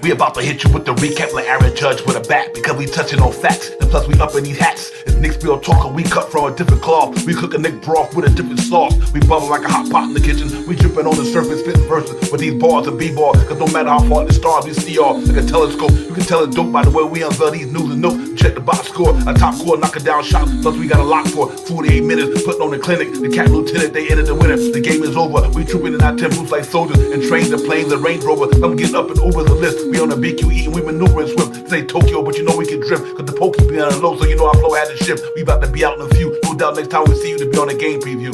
We about to hit you with the recap like Aaron Judge with a bat, because we touching on facts, and plus we up in these hats. It's Knicks Real Talk, and we cut from a different cloth. We cook a Knick broth with a different sauce. We bubble like a hot pot in the kitchen. We dripping on the surface, spitting verses with these bars and b-ball. Cause no matter how far the stars, we see y'all like a telescope. You can tell it's dope by the way we unveil these news and notes. Check the box score, a top score, knock it down shot. Plus we got a lock for 48 minutes, putting on the clinic. The Cat Lieutenant, they entered the winner. The game is over. We trooping in our temples like soldiers and train the planes and Range Rover. I'm getting up and over the list. We on the BQE and we maneuvering swift. This ain't Tokyo, but you know we can drift. Cause the pokey be on the low, so you know our flow had to shift. We about to be out in a few. No doubt next time we see you to be on a game preview.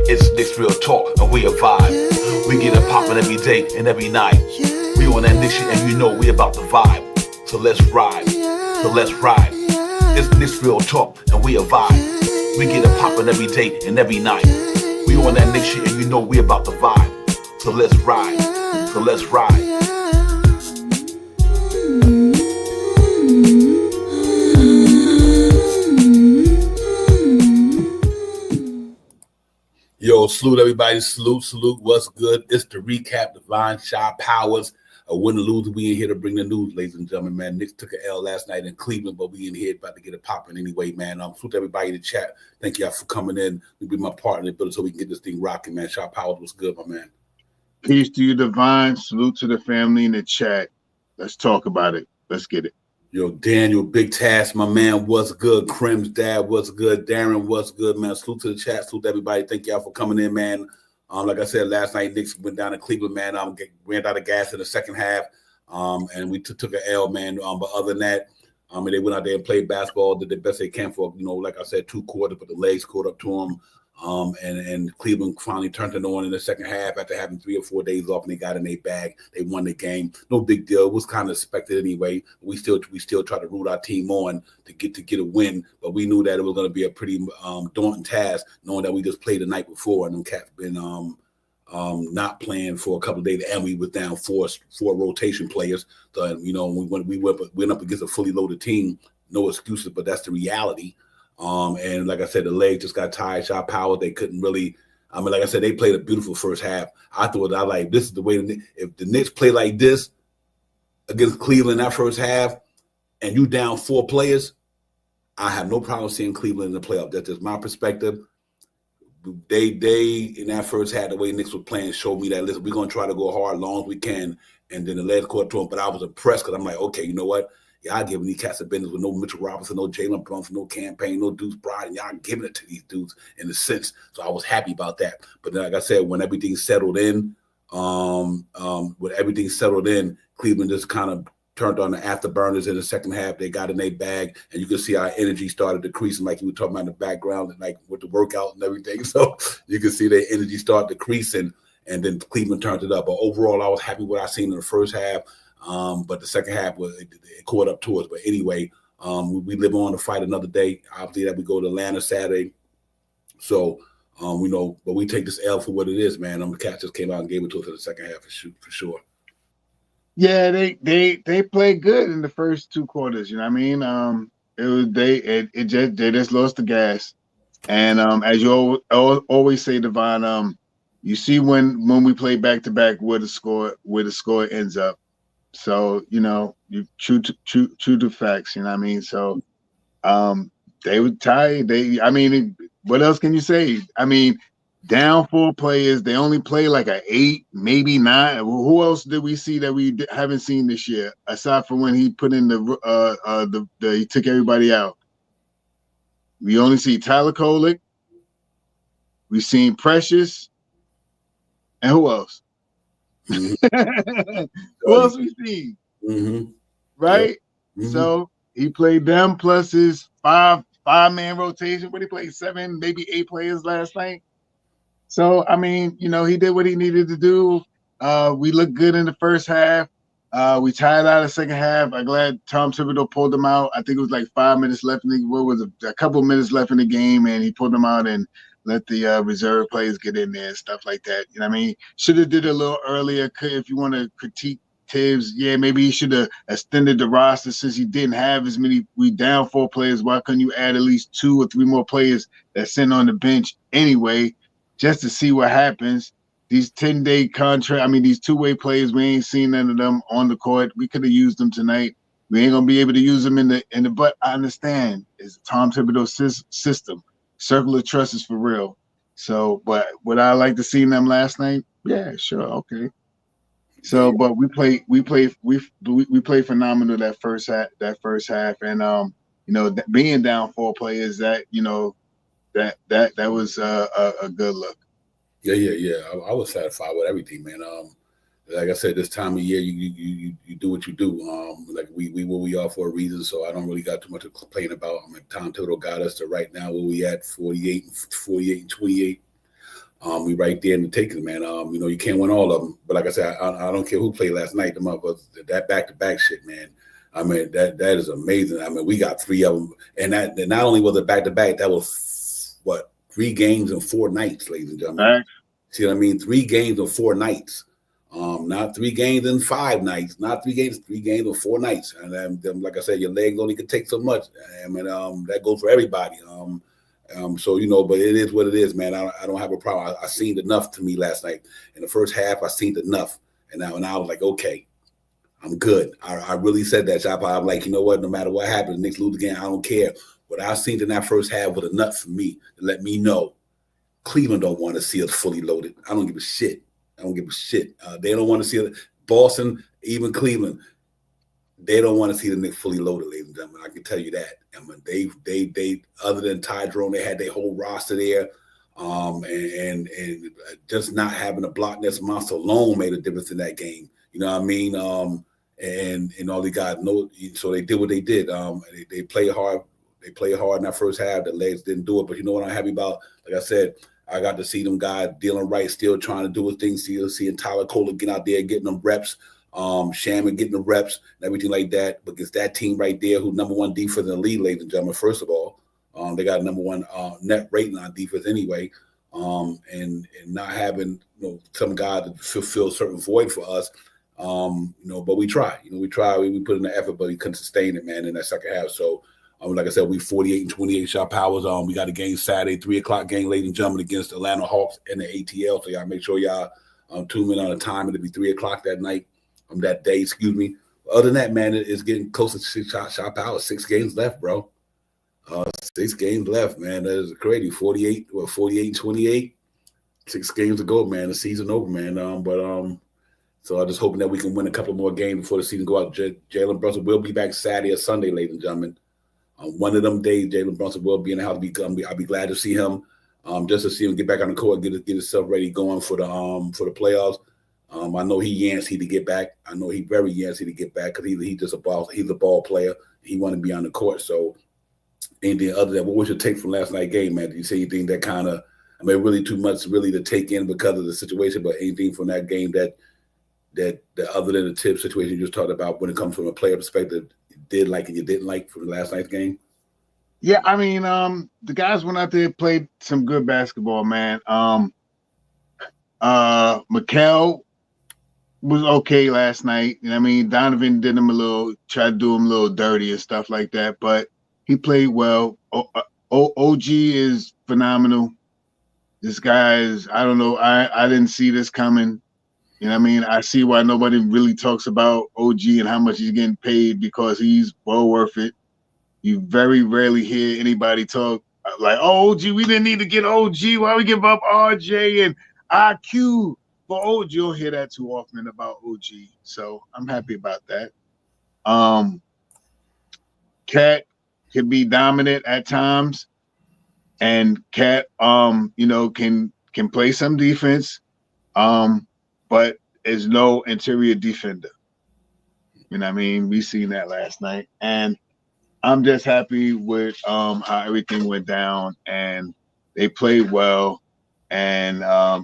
It's Knicks Real Talk and we a vibe. We get it poppin' every day and every night. We on that Knicks shit and you know we about the vibe. So let's ride. So let's ride. It's Knicks Real Talk and we a vibe. We get it poppin' every day and every night. We on that Knicks shit and you know we about the vibe. So let's ride. So let's ride. Yo, salute everybody. Salute. What's good? It's the recap. Divine Shy Powers. Win or lose, we in here to bring the news, ladies and gentlemen, man. Knicks took an L last night in Cleveland, but we in here about to get it popping anyway, man. Salute everybody in the chat. Thank y'all for coming in. You'll be my partner in the building so we can get this thing rocking, man. Shy Powers, what's good, my man? Peace to you, Divine. Salute to the family in the chat. Let's talk about it. Let's get it. Yo, Daniel, Big Task, my man, what's good? Crim's dad, what's good? Darren, what's good, man? Salute to the chat. Salute to everybody. Thank y'all for coming in, man. Like I said, last night, Knicks went down to Cleveland, man. Ran out of gas in the second half. And we took an L, man. But other than that, they went out there and played basketball, did the best they can for, like I said, 2 quarters, but the legs caught up to them. And Cleveland finally turned it on in the second half after having 3 or 4 days off, and they got in their bag. They won the game. No big deal. It was kind of expected anyway. We still try to root our team on to get a win, but we knew that it was going to be a pretty daunting task, knowing that we just played the night before, and them cats been not playing for a couple of days, and we was down four rotation players. So we went up against a fully loaded team. No excuses, but that's the reality. And like I said, the legs just got tired. Shot power, they couldn't really. Like I said, they played a beautiful first half. I thought this is the way. If the Knicks play like this against Cleveland that first half, and you down 4 players, I have no problem seeing Cleveland in the playoff. That's just my perspective. They in that first half, the way Knicks were playing showed me that, listen, we're going to try to go hard as long as we can. And then the legs caught to them. But I was impressed because I'm like, okay, you know what? Y'all giving these cats a business with no Mitchell Robinson, no Jalen Brunson, no campaign, no Deuce Bryan, and y'all giving it to these dudes in a sense. So I was happy about that. But then, like I said, when everything settled in, Cleveland just kind of turned on the afterburners in the second half. They got in their bag, and you can see our energy started decreasing, like you were talking about in the background, and like with the workout and everything. So you can see their energy start decreasing, and then Cleveland turned it up. But overall, I was happy with what I seen in the first half. But the second half it caught up to us. But anyway, we live on to fight another day. Obviously, that we go to Atlanta Saturday. So we know, but we take this L for what it is, man. The Cats just came out and gave it to us in the second half for sure. Yeah, they played good in the first 2 quarters. You know what I mean? They just lost the gas. And as you always say, Devon, you see when we play back to back where the score ends up. So, you true to facts, you know what I mean? So they were tired. What else can you say? Down 4 players, they only play like an 8, maybe 9. Who else did we see that we haven't seen this year, aside from when he put in he took everybody out? We only see Tyler Kolek. We've seen Precious. And who else? Mm-hmm. Who else we seen? Mm-hmm. Right? Yeah. Mm-hmm. So he played them plus his five-man rotation. What he played 7, maybe 8 players last night. So he did what he needed to do. We looked good in the first half. We tied out the second half. I'm glad Tom Thibodeau pulled them out. I think it was like 5 minutes left a couple minutes left in the game, and he pulled them out and let the reserve players get in there and stuff like that. You know what I mean? Should have did it a little earlier. If you want to critique Tibbs, yeah, maybe he should have extended the roster since he didn't have as many. We down 4 players. Why couldn't you add at least 2 or 3 more players that sitting on the bench anyway, just to see what happens? these 10-day contract. I mean, these two-way players. We ain't seen none of them on the court. We could have used them tonight. We ain't gonna be able to use them in the. But I understand it's a Tom Thibodeau system. Circle of trust is for real. So, but would I like to see them last night? Yeah, sure, okay. So, but we play phenomenal that first half, and being down 4 players, that that was a good look. Yeah. I was satisfied with everything, man. Like I said, this time of year, you do what you do. Like we where we are for a reason, so I don't really got too much to complain about. I mean, Tom Thibodeau got us to right now where we at 48 and 28. We right there in the taking, man. You can't win all of them, but like I said, I don't care who played last night. The motherfuckers, that back-to-back shit, man. I mean, that is amazing. I mean, we got 3 of them, and that not only was it back-to-back, that was 3 games and 4 nights, ladies and gentlemen. Right. See what I mean? 3 games and 4 nights. Not 3 games and 5 nights. Not 3 games, 3 games and 4 nights. And then, like I said, your legs only can take so much. I mean, that goes for everybody. So but it is what it is, man. I don't have a problem. I seen enough to me last night. In the first half, I seen enough, and I was like, okay, I'm good. I really said that, Chop. I'm like, you know what? No matter what happens, Knicks lose again, I don't care. What I seen in that first half was enough for me to let me know Cleveland don't want to see us fully loaded. I don't give a shit. They don't want to see it. Boston, even Cleveland, they don't want to see the Knicks fully loaded, ladies and gentlemen. I can tell you that. I mean, they other than Ty Jerome, they had their whole roster there. And just not having a block nest monster alone made a difference in that game. You know what I mean? And all they got so they did what they did. They played hard. They played hard in that first half. The legs didn't do it. But you know what I'm happy about? Like I said, I got to see them guys dealing right, still trying to do his thing. Seeing Tyler Kohler get out there, getting them reps. Shaman getting the reps and everything like that. But it's that team right there who's number 1 defense in the league, ladies and gentlemen. First of all, they got number 1 net rating on defense anyway. And not having some guy to fulfill a certain void for us. But we try. We put in the effort, but we couldn't sustain it, man, in that second half. So like I said, we 48 and 28 shot powers. We got a game Saturday, 3:00 game, ladies and gentlemen, against Atlanta Hawks in the ATL. So y'all make sure y'all tune in on the time. It'll be 3:00 that night. That day, excuse me. Other than that, man, it's getting close to 6 shot power. 6 games left, bro. 6 games left, man. That is crazy. 48 and 28. 6 games to go, man. The season over, man. So I'm just hoping that we can win a couple more games before the season go out. Jalen Brunson will be back Saturday or Sunday, ladies and gentlemen. One of them days, Jalen Brunson will be in the house. I'll be glad to see him. Just to see him get back on the court, get himself ready, going for the playoffs. I know he yancy to get back. I know he very yancy to get back because he's just a ball. He's a ball player. He want to be on the court. So anything other than what was your take from last night's game, man? Did you say anything that kind of, really too much really to take in because of the situation, but anything from that game that other than the tip situation you just talked about when it comes from a player perspective, you did like and you didn't like from last night's game? Yeah, the guys went out there and played some good basketball, man. Mikal was okay last night. Donovan did tried to do him a little dirty and stuff like that, but he played well. OG is phenomenal. This guy is, I don't know, I didn't see this coming. I see why nobody really talks about OG and how much he's getting paid because he's well worth it. You very rarely hear anybody talk like, oh, OG, we didn't need to get OG. Why we give up RJ and IQ for OG? You don't hear that too often about OG. So I'm happy about that. Cat can be dominant at times. And Cat, can play some defense. But is no interior defender. We seen that last night. And I'm just happy with how everything went down, and they played well. And I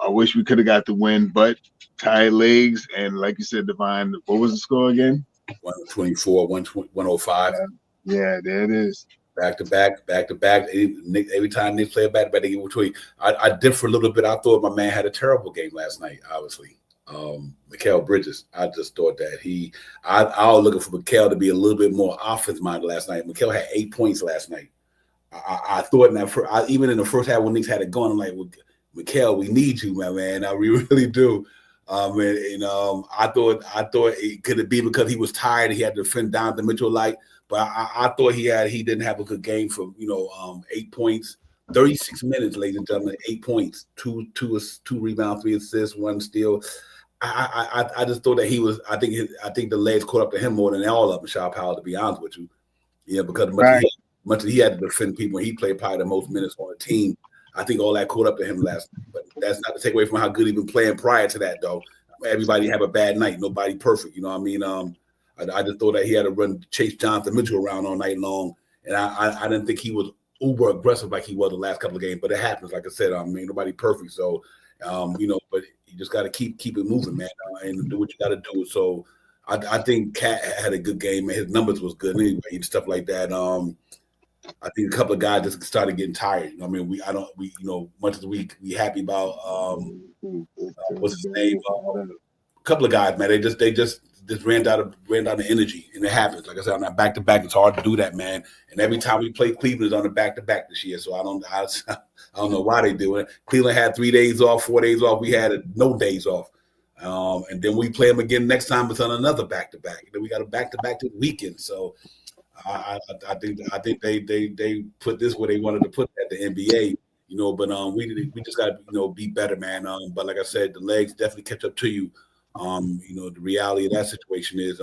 wish we could have got the win, but tired legs. And like you said, Divine, what was the score again? 124, 105. Yeah, there it is. Back to back. Every time they play back, they give a tweet. I differ a little bit. I thought my man had a terrible game last night, obviously. Mikal Bridges, I just thought that I was looking for Mikal to be a little bit more offense minded last night. Mikal had 8 points last night. I thought even in the first half when Knicks had it going, I'm like, well, Mikhail, we need you, my man. We really do. I thought it could it be because he was tired. He had to defend Donovan Mitchell but I thought he didn't have a good game for 8 points, 36 minutes, ladies and gentlemen, 8 points, two rebounds, 3 assists, 1 steal. I just thought that he was. I think the legs caught up to him more than all of them. Shaw Powell, to be honest with you, because much as he had to defend people, he played probably the most minutes on the team. I think all that caught up to him last night. But that's not to take away from how good he been playing prior to that, though. Everybody have a bad night. Nobody perfect. You know what I mean? I just thought that he had to run chase Jonathan Mitchell around all night long, and I didn't think he was uber aggressive like he was the last couple of games. But it happens, like I said. Nobody perfect. So, but you just got to keep it moving, man, and do what you got to do. So, I think Cat had a good game, man. His numbers was good anyway, and stuff like that. I think a couple of guys just started getting tired. Much as we happy about what's his name. A couple of guys, man, they just ran out of energy, and it happens. Like I said, on that back-to-back, it's hard to do that, man. And every time we play Cleveland, is on the back-to-back this year. So I don't know why they do it. Cleveland had 3 days off, 4 days off. We had no days off. And then we play them again next time. It's on another back-to-back. Then we got a back-to-back this weekend. So I think they put this where they wanted to put at the NBA. But we just got to be better, man. But like I said, the legs definitely catch up to you. The reality of that situation is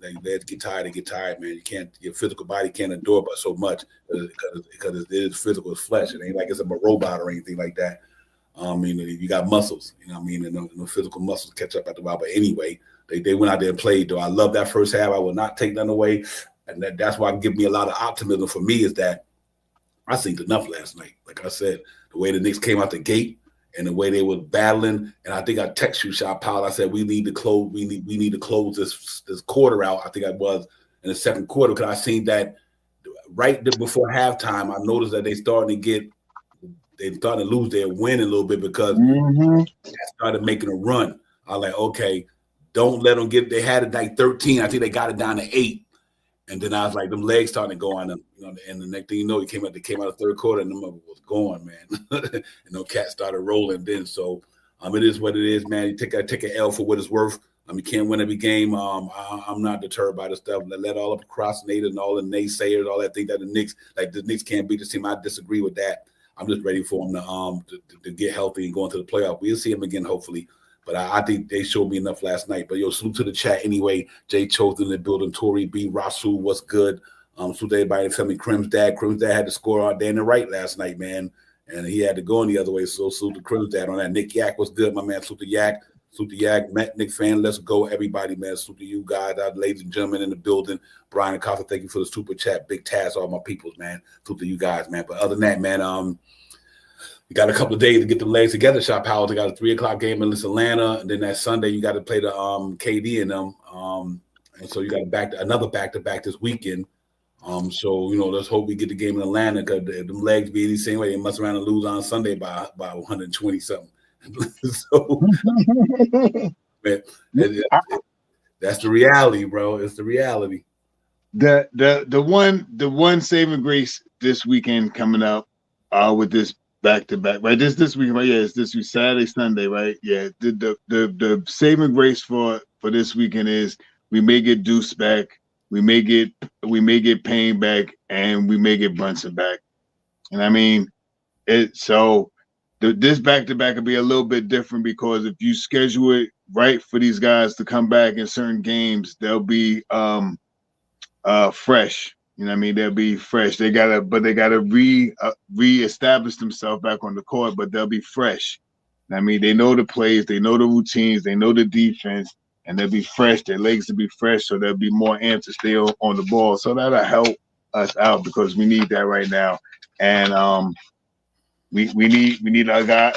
they get tired, man. Your physical body can't endure but so much because it is physical, it's flesh. It ain't like it's a robot or anything like that. You got muscles, and the physical muscles catch up after a while. But anyway, they went out there and played, though. I love that first half. I will not take none away. And that's why it give me a lot of optimism for me is that I seen enough last night. Like I said, the way the Knicks came out the gate and the way they were battling, and I think I text you, Shaw Powell. I said we need to close. We need to close this quarter out. I think I was in the second quarter because I seen that right before halftime. I noticed that they starting to lose their win a little bit because they started making a run. I was like, okay, don't let them get. They had it like 13. I think they got it down to 8. And then I was like, them legs starting to go on them, and the next thing you know, they came out the third quarter, and them was going, man. Cat started rolling then. So it is what it is, man. You take an L for what it's worth. You can't win every game. I'm not deterred by the stuff. Let all the procrastinators and all the naysayers, all that thing that the Knicks can't beat the team. I disagree with that. I'm just ready for them to get healthy and go into the playoff. We'll see them again, hopefully. But I think they showed me enough last night. But salute to the chat anyway. Jay Chosen in the building. Tori B. Rasul, what's good? Salute to everybody. Tell me Crim's dad. Crim's dad had to score all day in the right last night, man. And he had to go in the other way. So salute to Crim's dad on that. Nick Yak, what's good, my man? Salute to Yak. Salute to Yak. Matt, Nick fan, let's go. Everybody, man. Salute to you guys, ladies and gentlemen in the building. Brian and Costa, thank you for the super chat. Big task, all my peoples, man. Salute to you guys, man. But other than that, man, you got a couple of days to get the legs together, Shaw Powell. They got a 3:00 game in Atlanta, and then that Sunday you got to play the KD and them, and so you got another back-to-back this weekend. So let's hope we get the game in Atlanta because them legs be the same way. They mess around and lose on Sunday by 120 something. So, man, that's the reality, bro. It's the reality. The one saving grace this weekend coming up with this back-to-back, right? This week, right? Yeah, it's this week, Saturday, Sunday, right? Yeah. The saving grace for this weekend is we may get Deuce back, we may get Payne back, and we may get Brunson back. And this back-to-back will be a little bit different because if you schedule it right for these guys to come back in certain games, they'll be fresh. They'll be fresh. They gotta re-establish themselves back on the court, but they'll be fresh. They know the plays, they know the routines, they know the defense, and they'll be fresh. Their legs will be fresh, so they'll be more amped to stay on the ball. So that'll help us out because we need that right now. And we need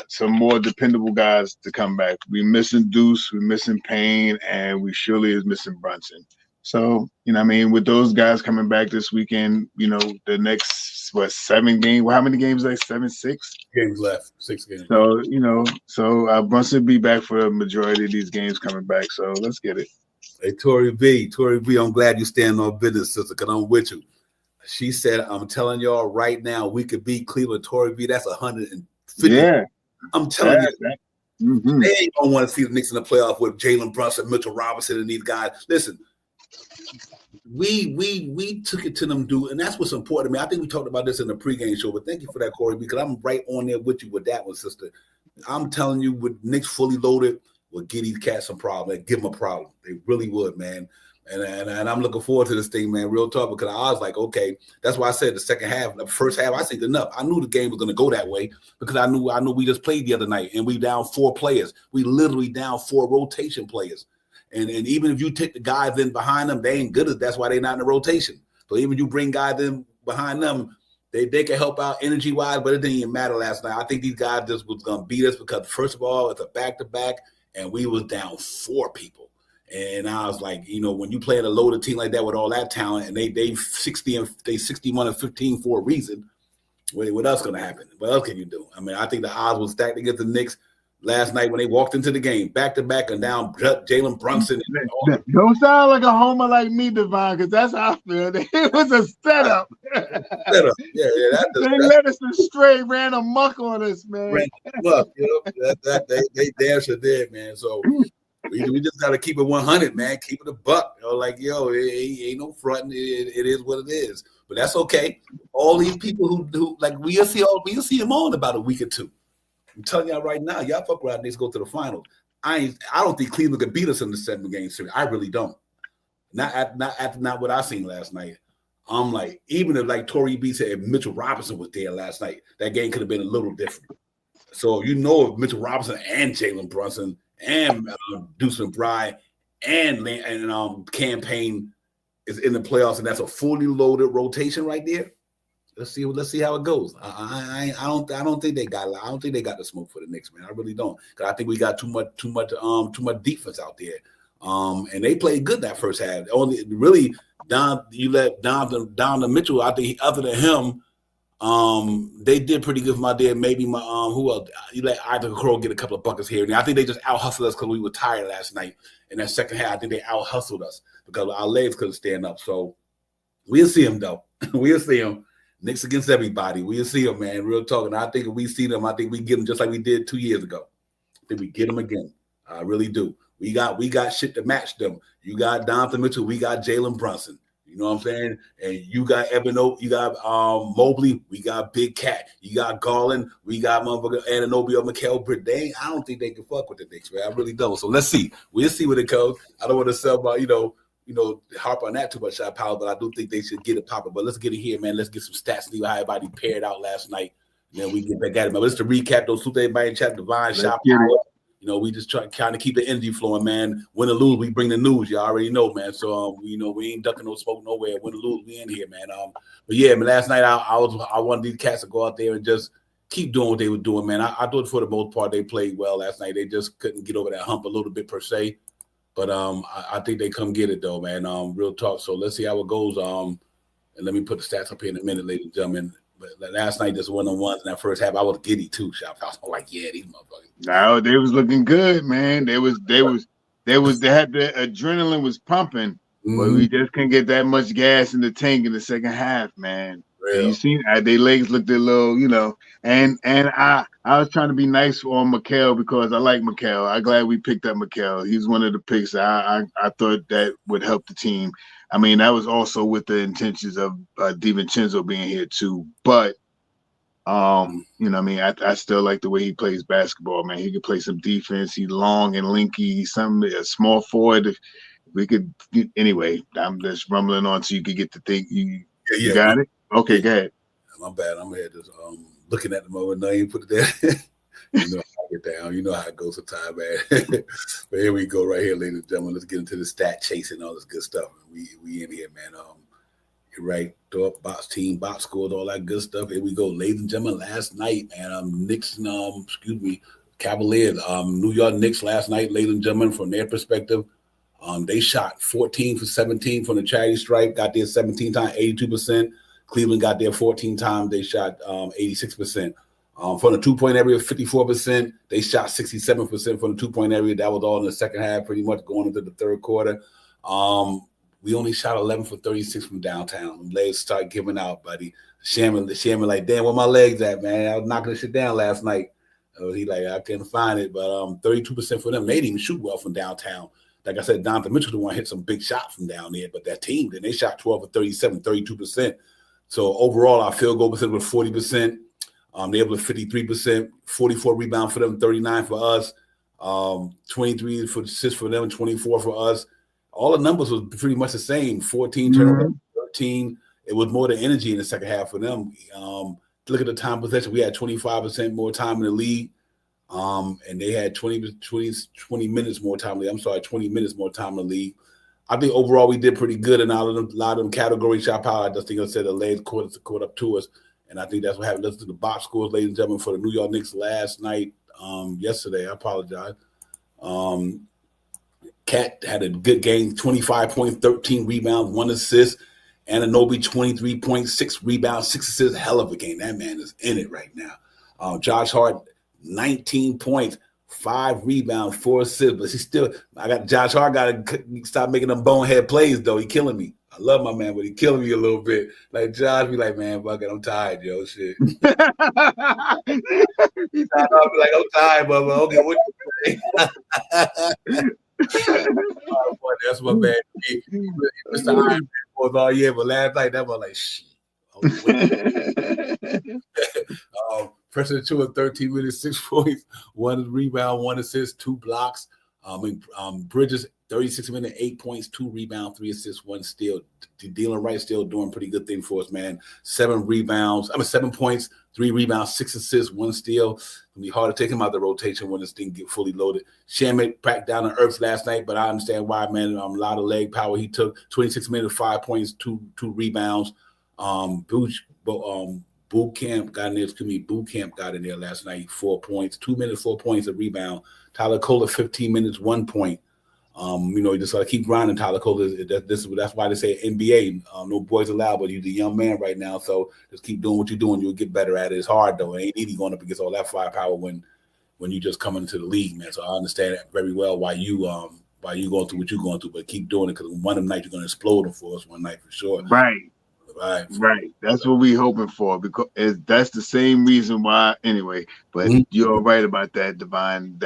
some more dependable guys to come back. We're missing Deuce, we're missing Payne, and we surely is missing Brunson. So, with those guys coming back this weekend, the next, 7 games? Well, how many games? 7, 6 games left, 6 games. So, Brunson will be back for the majority of these games coming back. So let's get it. Hey, Tori B, I'm glad you stand on business, sister, because I'm with you. She said, I'm telling y'all right now, we could beat Cleveland. Tori B, that's 150. Yeah. I'm telling you. Mm-hmm. They ain't gonna want to see the Knicks in the playoff with Jalen Brunson, Mitchell Robinson, and these guys. Listen, we took it to them, dude, and that's what's important to me. I think we talked about this in the pregame show, but thank you for that, Corey, because I'm right on there with you with that one, sister. I'm telling you, with Knicks fully loaded, would give these cats some problem. They'd give them a problem. They really would, man. And I'm looking forward to this thing, man, real talk, because I was like, okay, that's why I said the second half, the first half, I think enough. I knew the game was going to go that way because I knew we just played the other night and we down 4 players. We literally down 4 rotation players. And even if you take the guys in behind them, they ain't good at that's why they're not in the rotation. So even you bring guys in behind them, they can help out energy-wise, but it didn't even matter last night. I think these guys just was going to beat us because, first of all, it's a back-to-back, and we was down 4 people. And I was like, when you play in a loaded team like that with all that talent, and they 61 and 15 for a reason, what else going to happen? What else can you do? I mean, I think the odds was stacked against the Knicks last night when they walked into the game, back-to-back, and down Jalen Brunson. Don't sound like a homer like me, Devon, because that's how I feel. It was a setup. Yeah. They led us astray, ran amok on us, man. Ran amok, they damn sure did, man. So we just got to keep it 100, man. Keep it a buck. Like, it ain't no fronting. It is what it is. But that's okay. All these people who like, we'll see them all in about a week or two. I'm telling y'all right now, y'all fuck around, needs to go to the finals. I don't think Cleveland could beat us in the 7-game series. I really don't. Not what I seen last night. I'm like, even if, like Torrey B said, if Mitchell Robinson was there last night, that game could have been a little different. So if Mitchell Robinson and Jalen Brunson and Deuce McBride and Campaign is in the playoffs, and that's a fully loaded rotation right there. Let's see how it goes. I don't think they got. I don't think they got the smoke for the Knicks, man. I really don't. Because I think we got too much defense out there. And they played good that first half. Only really you let Donovan Mitchell. I think other than him, they did pretty good from out there. Maybe who else? You let Isaac Crow get a couple of buckets here. And I think they just out hustled us because we were tired last night. In that second half, I think they out hustled us because our legs couldn't stand up. So we'll see them though. We'll see them. Knicks against everybody. We'll see them, man. Real talk. And I think if we see them, I think we get them just like we did 2 years ago. I think we get them again. I really do. We got shit to match them. You got Donovan Mitchell. We got Jalen Brunson. You know what I'm saying? And you got you got Mobley. We got Big Cat. You got Garland. We got motherfucker Anunoby or Mikal Bridges. I don't think they can fuck with the Knicks, man. I really don't. So let's see. We'll see what it goes. I don't want to sell about, harp on that too much, shot power, but I do think they should get it popping. But let's get it here, man. Let's get some stats. See how everybody paired out last night. And then we get back at it. But let's to recap those. Salute everybody in chat. Divine shot power. We just trying to keep the energy flowing, man. Win or lose, we bring the news. You already know, man. So we ain't ducking no smoke nowhere. Win or lose, we in here, man. But yeah, man. Last night I wanted these cats to go out there and just keep doing what they were doing, man. I thought for the most part they played well last night. They just couldn't get over that hump a little bit per se. But I think they come get it though, man. Real talk. So let's see how it goes. And let me put the stats up here in a minute, ladies and gentlemen. But last night, just 1-on-1s in that first half, I was giddy too. I was like, yeah, these motherfuckers. No, they was looking good, man. They had the adrenaline was pumping, but we just couldn't get that much gas in the tank in the second half, man. You seen their legs looked a little, and I was trying to be nice on Mikal because I like Mikal. I'm glad we picked up Mikal. He's one of the picks. I thought that would help the team. I mean, that was also with the intentions of DiVincenzo being here too. But I still like the way he plays basketball, man. He can play some defense. He's long and linky. He's a small forward. If we could anyway. I'm just rumbling on so you could get to think. You got it. Okay, go ahead. My bad. I'm here just looking at the moment. No, you put it there. You know how I get down. You know how it goes sometimes, man. But here we go, right here, ladies and gentlemen. Let's get into the stat chasing, all this good stuff. We in here, man. You're right. Throw up box team, box scores, all that good stuff. Here we go, ladies and gentlemen. Last night, man. Knicks, Cavaliers. New York Knicks last night, ladies and gentlemen. From their perspective, they shot 14 for 17 from the charity stripe. Got there 17 times, 82%. Cleveland got there 14 times. They shot 86%. From the two-point area, 54%. They shot 67% from the two-point area. That was all in the second half, pretty much going into the third quarter. We only shot 11 for 36 from downtown. Legs start giving out, buddy. Shaman like, damn, where my legs at, man? I was knocking this shit down last night. He like, I couldn't find it, but 32% for them. They didn't even shoot well from downtown. Like I said, Donovan Mitchell the one hit some big shots from down there, but that team, then they shot 12 or 37, 32%. So overall, our field goal percentage was 40%. They able to 53%, 44 rebound for them, 39 for us, 23 for assists for them, 24 for us. All the numbers was pretty much the same. 14 turnovers, 13. It was more the energy in the second half for them. Look at the time possession. We had 25% more time in the league. And they had 20 minutes more time. 20 minutes more time in the league. I think overall we did pretty good in a lot of them categories. Shot power, I just think I said the legs caught up to us. And I think that's what happened. Listen to the box scores, ladies and gentlemen, for the New York Knicks last night, yesterday. I apologize. Cat had a good game, 25 points, 13 rebounds, 1 assist. Anunoby, 23.6 rebounds, 6 assists. Hell of a game. That man is in it right now. Josh Hart, 19 points, 5 rebounds, 4 assists. But I got Josh Hart got to stop making them bonehead plays, though. He killing me. I love my man, but he killing me a little bit. Like Josh be like, man, fuck it, I'm tired, yo, shit. I'll be like, I'm tired, but okay, what you say? That's my man. Mr. Iron Man was all year, but last night that was like, shit. President 2 of 13 minutes, 6 points, 1 rebound, 1 assist, 2 blocks. Bridges, 36 minutes, 8 points, 2 rebounds, 3 assists, 1 steal. Dylan Wright still doing pretty good thing for us, man. 7 points, 3 rebounds, 6 assists, 1 steal. It'll be hard to take him out of the rotation when this thing get fully loaded. Shamet packed down the earth last night, but I understand why, man. A lot of leg power. He took 26 minutes, 5 points, 2 rebounds. Boot Camp got in there last night, 4 points, 2 minutes, 4 points, a rebound. Tyler Kohler, 15 minutes, 1 point. You just gotta keep grinding. Tyler Kohler. That's why they say NBA. No boys allowed, but he's a young man right now. So just keep doing what you're doing. You'll get better at it. It's hard though. It ain't easy going up against all that firepower when you just come into the league, man. So I understand very well why you going through what you're going through, but keep doing it because one of them nights you're gonna explode them for us one night for sure. Right. That's what we hoping for because that's the same reason why. Anyway, but you're right about that, Divine.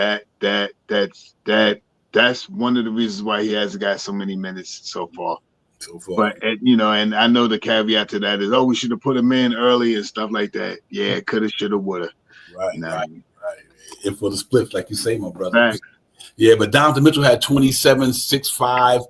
That's one of the reasons why he hasn't got so many minutes so far. But and I know the caveat to that is, we should have put him in early and stuff like that. Yeah, coulda, shoulda, woulda. Right. And for the splits, like you say, my brother. Right. Yeah, but Donovan Mitchell had 27, 6, 5.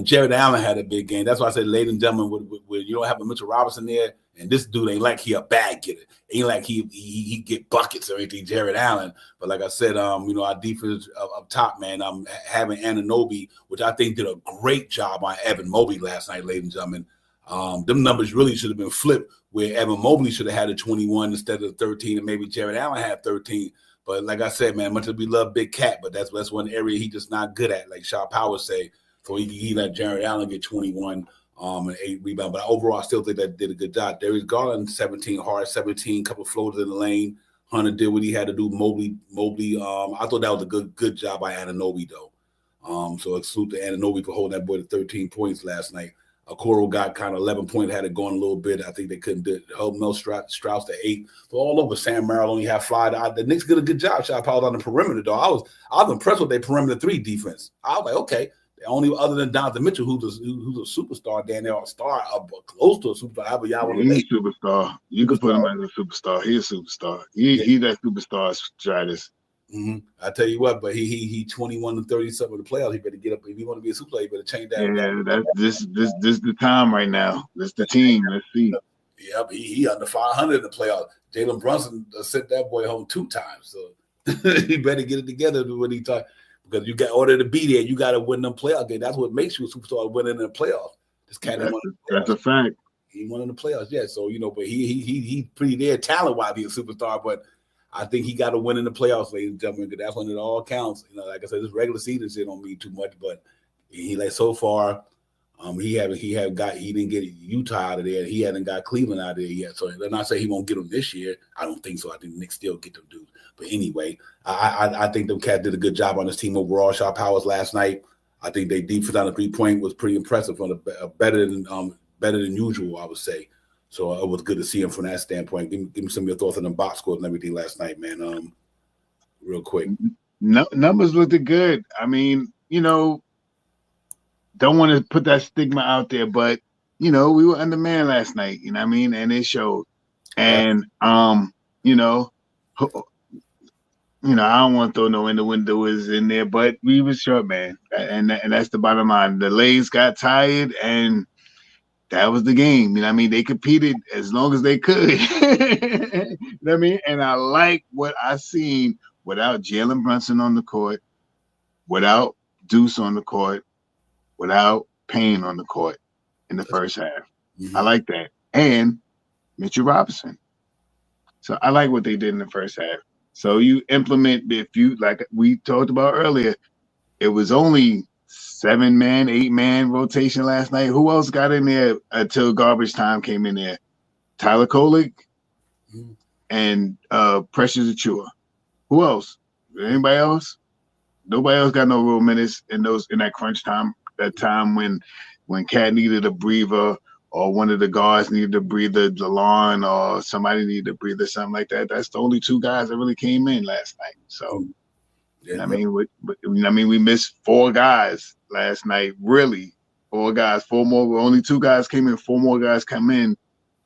Jared Allen had a big game. That's why I said, ladies and gentlemen, when you don't have a Mitchell Robinson there, and this dude ain't like he a bad getter. Ain't like he get buckets or anything, Jared Allen. But like I said, our defense up top, man, having Anunoby, which I think did a great job on Evan Mobley last night, ladies and gentlemen. Them numbers really should have been flipped, where Evan Mobley should have had a 21 instead of 13, and maybe Jared Allen had 13. But like I said, man, much as we love Big Cat, but that's one area he just not good at, like Shaw Power say. So he let Jared Allen get 21 and 8 rebounds. But overall, I still think that did a good job. Darius Garland, 17, Hard 17, couple floaters in the lane. Hunter did what he had to do. Mobley. I thought that was a good job by Anunoby, though. So a salute to Anunoby for holding that boy to 13 points last night. Okoro got kind of 11 points, had it going a little bit. I think they couldn't do it. Held Mel Strauss to 8. So all over. Sam Merrill only had 5. The Knicks did a good job. Shot power on the perimeter, though. I was impressed with their perimeter 3 defense. I was like, okay. Only other than Donovan Mitchell, who's a superstar, down there, a star, close to a superstar. However y'all want to He's a superstar. You can put him as a superstar. He's a superstar. He's that superstar stratus. I tell you what, but he 21 to 30 something in the playoffs. He better get up. If you want to be a superstar, you better change that. Yeah, this the time right now. This the team. Let's see. Yeah, he under 500 in the playoffs. Jalen Brunson sent that boy home 2 times, so he better get it together when he talk. Because you got order to be there, you got to win them playoff games. That's what makes you a superstar, winning in the playoffs. That's a fact. He won in the playoffs, yeah. So but he pretty there talent wise, be a superstar. But I think he got to win in the playoffs, ladies and gentlemen. Because that's when it all counts. Like I said, this regular season shit don't mean too much. But he so far, he didn't get Utah out of there. He hasn't got Cleveland out of there yet. So let's not say he won't get them this year. I don't think so. I think the Knicks still get them dudes. But anyway, I think them cats did a good job on this team overall. Shaw Powers last night, I think they defense on the 3-point was pretty impressive, better than usual, I would say. So it was good to see him from that standpoint. Give me some of your thoughts on the box scores and everything last night, man. real quick. No, numbers looked good. I mean, don't want to put that stigma out there, but we were undermanned last night. You know what I mean, and it showed. And you know, I don't want to throw no windows in there, but we was short, man, and that's the bottom line. The legs got tired, and that was the game. You know what I mean? They competed as long as they could. You know what I mean? And I like what I seen without Jalen Brunson on the court, without Deuce on the court, without Payne on the court in the first half. Mm-hmm. I like that. And Mitchell Robinson. So I like what they did in the first half. So you implement, if you, like we talked about earlier, it was only 7-man, 8-man rotation last night. Who else got in there until garbage time came in there? Tyler Kolek and Precious Achiuwa. Who else? Anybody else? Nobody else got no real minutes in that crunch time. That time when Cat needed a breather, or one of the guards needed to breathe the line, or somebody needed to breathe or something like that. That's the only 2 guys that really came in last night. So, I mean, we missed 4 guys last night. Really, 4 guys, 4 more. Only 2 guys came in. 4 more guys come in.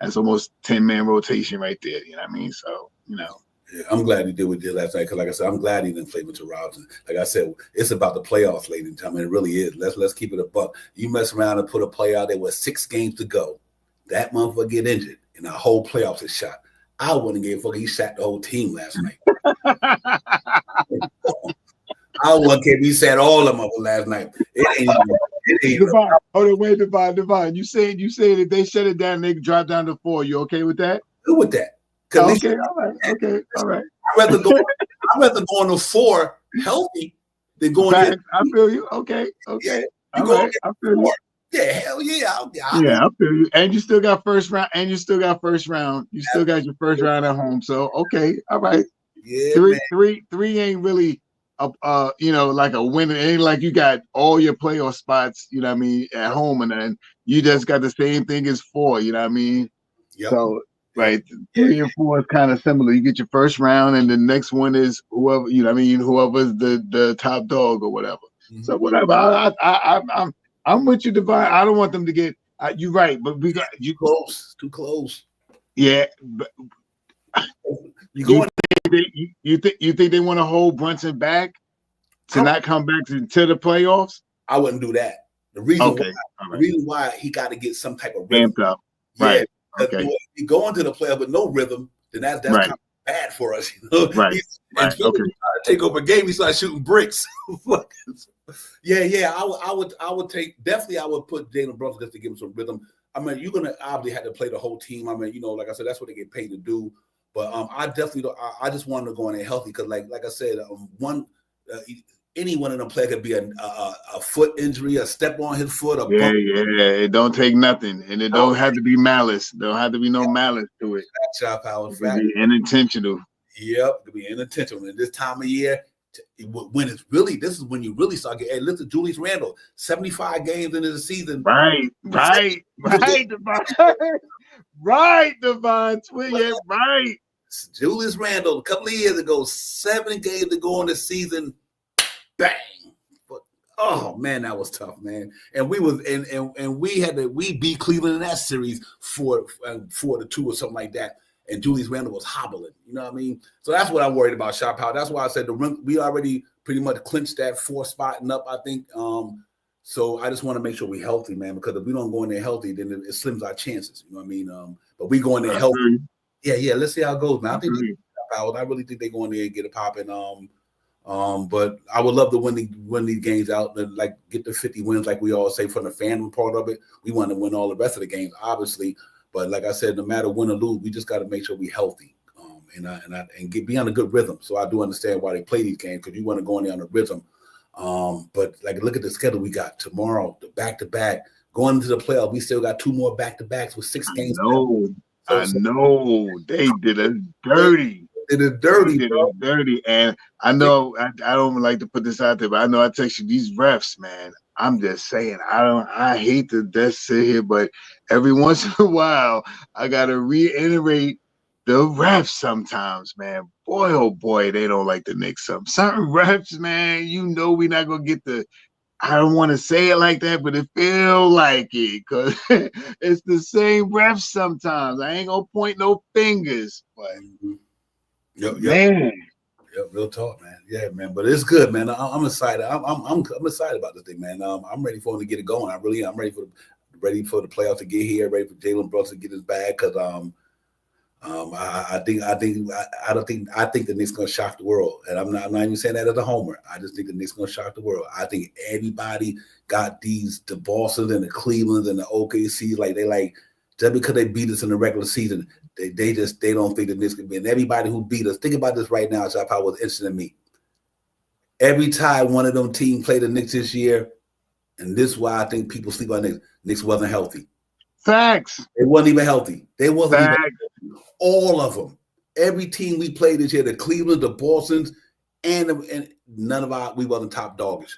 That's almost 10-man rotation right there. You know what I mean? So, Yeah, I'm glad he did what he did last night, because like I said, I'm glad he didn't play Mitchell Robinson. Like I said, it's about the playoffs, ladies and gentlemen. It really is. Let's keep it a buck. You mess around and put a player out there with 6 games to go. That motherfucker get injured, and our whole playoffs is shot. I wouldn't give a fuck. He sat the whole team last night. I wouldn't care if he sat all of them up last night. It ain't Divine. Hold on, wait, Divine. You said if they shut it down, they can drop down to 4. You okay with that? Good with that. Okay, all right. I'd rather go on to 4 healthy than going. I feel you. Okay. Yeah, all right. I feel you. Yeah, hell yeah. I feel you. And you still got first round. You still got your first round at home. So okay, all right. Yeah, three ain't really like a winner. It ain't like you got all your playoff spots, you know what I mean, at home, and then you just got the same thing as 4, you know what I mean? Yep. So right, 3 and 4 is kind of similar. You get your first round, and the next one is whoever, you know what I mean, whoever's the top dog or whatever. Mm-hmm. So whatever. I'm with you, Divine. I don't want them to get. You're right, but we got you too close. Yeah, but you think they want to hold Brunson back to not come back to the playoffs? I wouldn't do that. The reason why he got to get some type of rhythm. Ramped up. Right. Okay. If you go into the playoff with no rhythm, then that's right. Kind of bad for us. Right. And okay. To take over a game, he started shooting bricks. Yeah. I would take, definitely I would put Jalen Brunson just to give him some rhythm. I mean, you're gonna obviously have to play the whole team. I mean, like I said, that's what they get paid to do. But I definitely don't. I just want to go in there healthy, because like I said, any one of them players could be a foot injury, a step on his foot. Yeah. It don't take nothing, and it don't have to be malice. There don't have to be no malice to it. Shot power, it be unintentional. Yep, it be unintentional. And this time of year, when it's really, this is when you really start getting. Hey, listen, Julius Randle, 75 games into the season. Right, Divine. Right, Divine. Yeah, right. Julius Randle, a couple of years ago, 7 games to go in the season, bang! But oh man, that was tough, man. And we was and we beat Cleveland in that series 4-2 or something like that. And Julius Randle was hobbling, you know what I mean? So that's what I'm worried about, shot power. That's why I said we already pretty much clinched that 4th spot and up, I think. So I just want to make sure we're healthy, man, because if we don't go in there healthy, then it slims our chances, you know what I mean? But we go in there healthy. Yeah, let's see how it goes, man. I think I really think they go in there and get it popping. But I would love to win these games out, and like get the 50 wins, like we all say, from the fan part of it. We want to win all the rest of the games, obviously. But like I said, no matter win or lose, we just got to make sure we're healthy and be on a good rhythm. So I do understand why they play these games, because you want to go in there on a rhythm. But like, look at the schedule we got tomorrow, the back-to-back. Going into the playoff, we still got 2 more back-to-backs with 6 games. I know. They did us dirty. They did it dirty. And I know I don't like to put this out there, but I know I text you these refs, man. I'm just saying, I hate to just sit here, but every once in a while, I gotta reiterate the refs sometimes, man, boy, oh boy, they don't like the Knicks. Certain refs, man, you know we're not gonna get the. I don't want to say it like that, but it feel like it because it's the same refs sometimes. I ain't gonna point no fingers, but man. Yep, real talk, man. Yeah, man. But it's good, man. I'm excited. I'm excited about this thing, man. I'm ready for him to get it going. I really am ready for the playoffs to get here. Ready for Jalen Brunson to get his bag because I think the Knicks gonna shock the world, and I'm not even saying that as a homer. I just think the Knicks gonna shock the world. I think everybody got the Bostons and the Clevelands and the OKC like just because they beat us in the regular season, they don't think the Knicks can be. And everybody who beat us, think about this right now. So how was interesting to me. Every time one of them teams played the Knicks this year, and this is why I think people sleep on Knicks. Knicks wasn't healthy. Facts. They wasn't even healthy. They wasn't Facts. even all of them. Every team we played this year, the Cleveland, the Bostons, and none of we wasn't top doggish.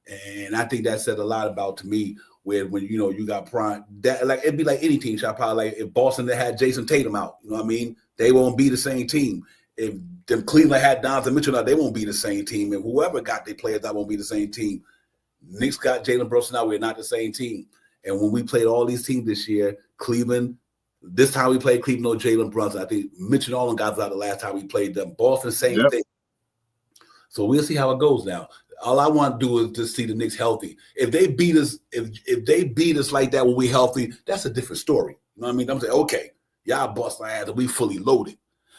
And I think that said a lot about to me when you got prime that like it'd be like any team shot probably like if Boston had Jason Tatum out, you know what I mean? They won't be the same team. If them Cleveland had Donovan Mitchell out, they won't be the same team. And whoever got their players that won't be the same team. Knicks got Jalen Brunson out, we're not the same team. And when we played all these teams this year, Cleveland, this time we played Cleveland, no Jalen Brunson. I think Mitchell Allen got out the last time we played them. Boston, same thing. So we'll see how it goes now. All I want to do is just see the Knicks healthy. If they beat us, if they beat us like that when we healthy, that's a different story. You know what I mean? I'm saying, okay, y'all bust our ass and we fully loaded.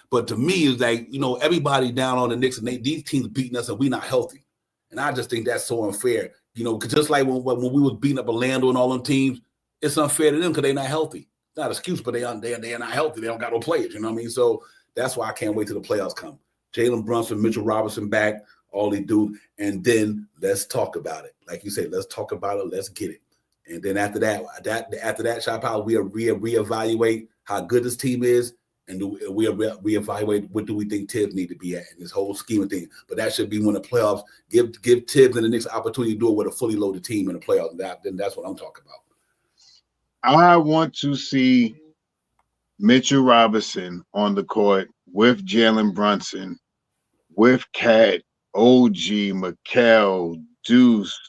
But to me, it's like, everybody down on the Knicks and these teams beating us and we not healthy. And I just think that's so unfair. Because just like when we was beating up Orlando and all them teams, it's unfair to them because they're not healthy. It's not an excuse, but they're not healthy. They don't got no players. You know what I mean? So that's why I can't wait till the playoffs come. Jalen Brunson, Mitchell Robinson back, all they do, and then let's talk about it. Like you said, let's talk about it. Let's get it. And then after that, Shop House, we'll reevaluate how good this team is, and we'll reevaluate what do we think Tibbs need to be at in this whole scheme of things. But that should be when the playoffs give Tibbs and the Knicks opportunity to do it with a fully loaded team in the playoffs. Then that's what I'm talking about. I want to see Mitchell Robinson on the court with Jalen Brunson, with Cat, OG, Mikal, Deuce,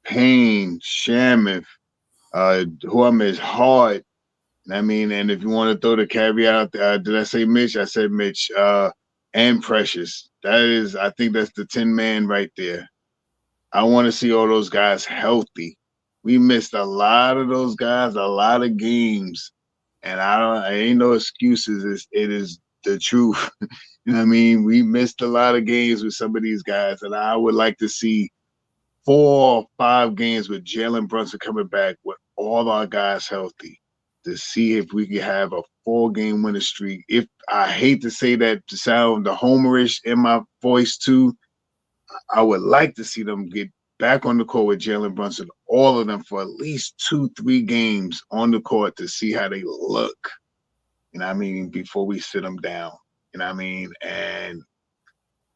Payne, Shamuth, who I miss, Hart. I mean, and if you want to throw the caveat out there, did I say Mitch? I said Mitch, and Precious. I think that's the 10-man right there. I want to see all those guys healthy. We missed a lot of those guys, a lot of games, and I ain't no excuses. It is the truth. You know what I mean? We missed a lot of games with some of these guys, and I would like to see 4 or 5 games with Jalen Brunson coming back with all our guys healthy to see if we could have a 4-game winning streak. If I hate to say that to sound the homerish in my voice too, I would like to see them get back on the court with Jalen Brunson, all of them for at least 2-3 games on the court to see how they look. You know what I mean? Before we sit them down. You know what I mean? And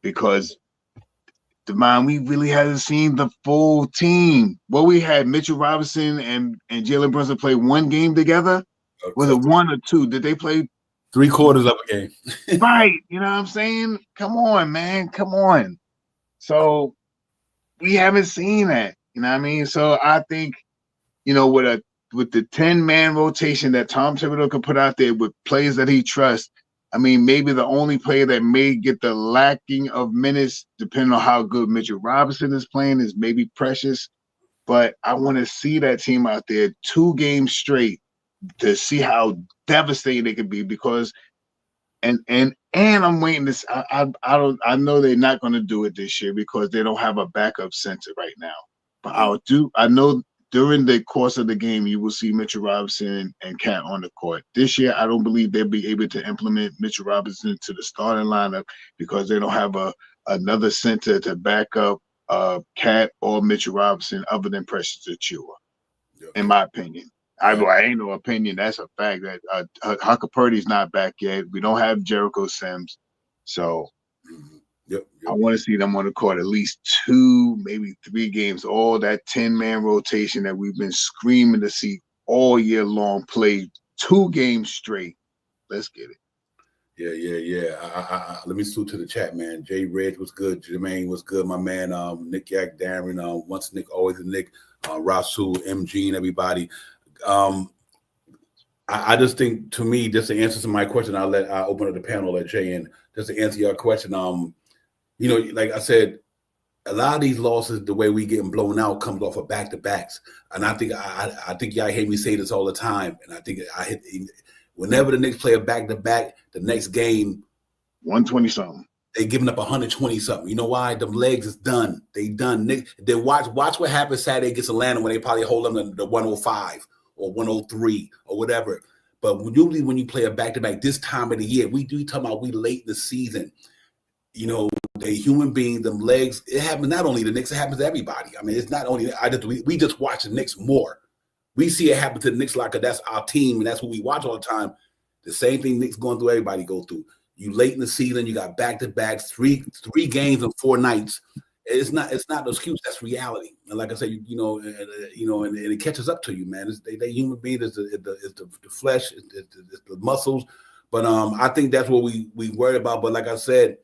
because we really hasn't seen the full team. Well, we had Mitchell Robinson and Jalen Brunson play 1 game together. Was it 1 or 2? Did they play 3/4 of a game? Right. You know what I'm saying? Come on, man. Come on. So we haven't seen that. You know what I mean? So I think, with the 10-man rotation that Tom Thibodeau could put out there with players that he trusts, I mean, maybe the only player that may get the lacking of minutes, depending on how good Mitchell Robinson is playing, is maybe Precious. But I want to see that team out there 2 games straight to see how devastating they could be. Because, and I'm waiting this. I know they're not going to do it this year because they don't have a backup center right now. But I know during the course of the game, you will see Mitchell Robinson and Cat on the court. This year, I don't believe they'll be able to implement Mitchell Robinson to the starting lineup because they don't have another center to back up Cat or Mitchell Robinson other than Precious Achiuwa, in my opinion. I ain't no opinion. That's a fact that Hucker Purdy's not back yet. We don't have Jericho Sims. So I want to see them on the court at least 2, maybe 3 games. All that 10-man rotation that we've been screaming to see all year long play 2 games straight. Let's get it. Yeah. Let me salute to the chat, man. Jay Red was good. Jermaine was good. My man, Nick Yak, Darren, once Nick, always a Nick, Rasul, MG, and everybody. I just think, to me, just to answer some of my question, I'll open up the panel, let Jay in. Just to answer your question, like I said, a lot of these losses, the way we getting blown out, comes off of back-to-backs. And I think y'all hear me say this all the time. And I think whenever the Knicks play a back-to-back, the next game, 120 something. They giving up 120 something. You know why? Them legs is done. They done. Then watch what happens Saturday against Atlanta when they probably hold them to the 105 or 103 or whatever. But usually when you play a back-to-back this time of the year, we talking about we late in the season. You know, they human beings, them legs. It happens not only to the Knicks, it happens to everybody. I mean, it's not only we just watch the Knicks more. We see it happen to the Knicks like that's our team and that's what we watch all the time. The same thing Knicks going through, everybody go through. You late in the season, you got back-to-backs, three games in 4 nights. It's not an excuse. That's reality. And like I said, and it catches up to you, man. They human beings. It's the flesh, it's the muscles. But I think that's what we worry about. But like I said,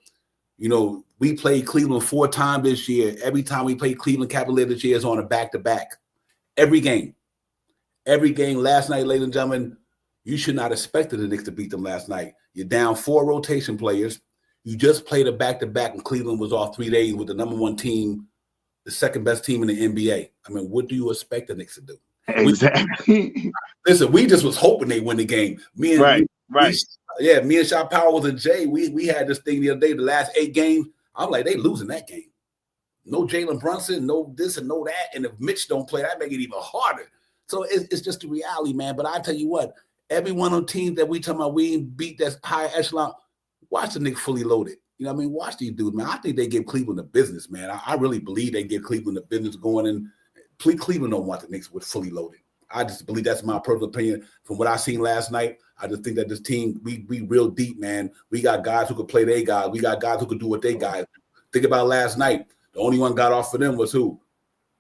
we played Cleveland 4 times this year. Every time we played Cleveland Cavaliers this year is on a back-to-back. Every game. Last night, ladies and gentlemen, you should not expect the Knicks to beat them last night. You're down 4 rotation players. You just played a back-to-back, and Cleveland was off 3 days with the number 1 team, the second best team in the NBA. I mean, what do you expect the Knicks to do? Exactly. Listen, we just was hoping they win the game. Right. Me and Shot Power was a Jay. We had this thing the other day, the last 8 games. I'm like, they losing that game. No Jalen Brunson, no this and no that. And if Mitch don't play, that make it even harder. So it's just the reality, man. But I tell you what, everyone on teams that we talking about, we ain't beat that high echelon. Watch the Knicks fully loaded. You know what I mean? Watch these dudes, man. I think they give Cleveland the business, man. I really believe they give Cleveland the business going in. Cleveland don't want the Knicks with fully loaded. I just believe that's my personal opinion. From what I seen last night, I just think that this team, we real deep, man. We got guys who could play their guys. We got guys who could do what they guys do. Think about last night. The only one got off for them was who?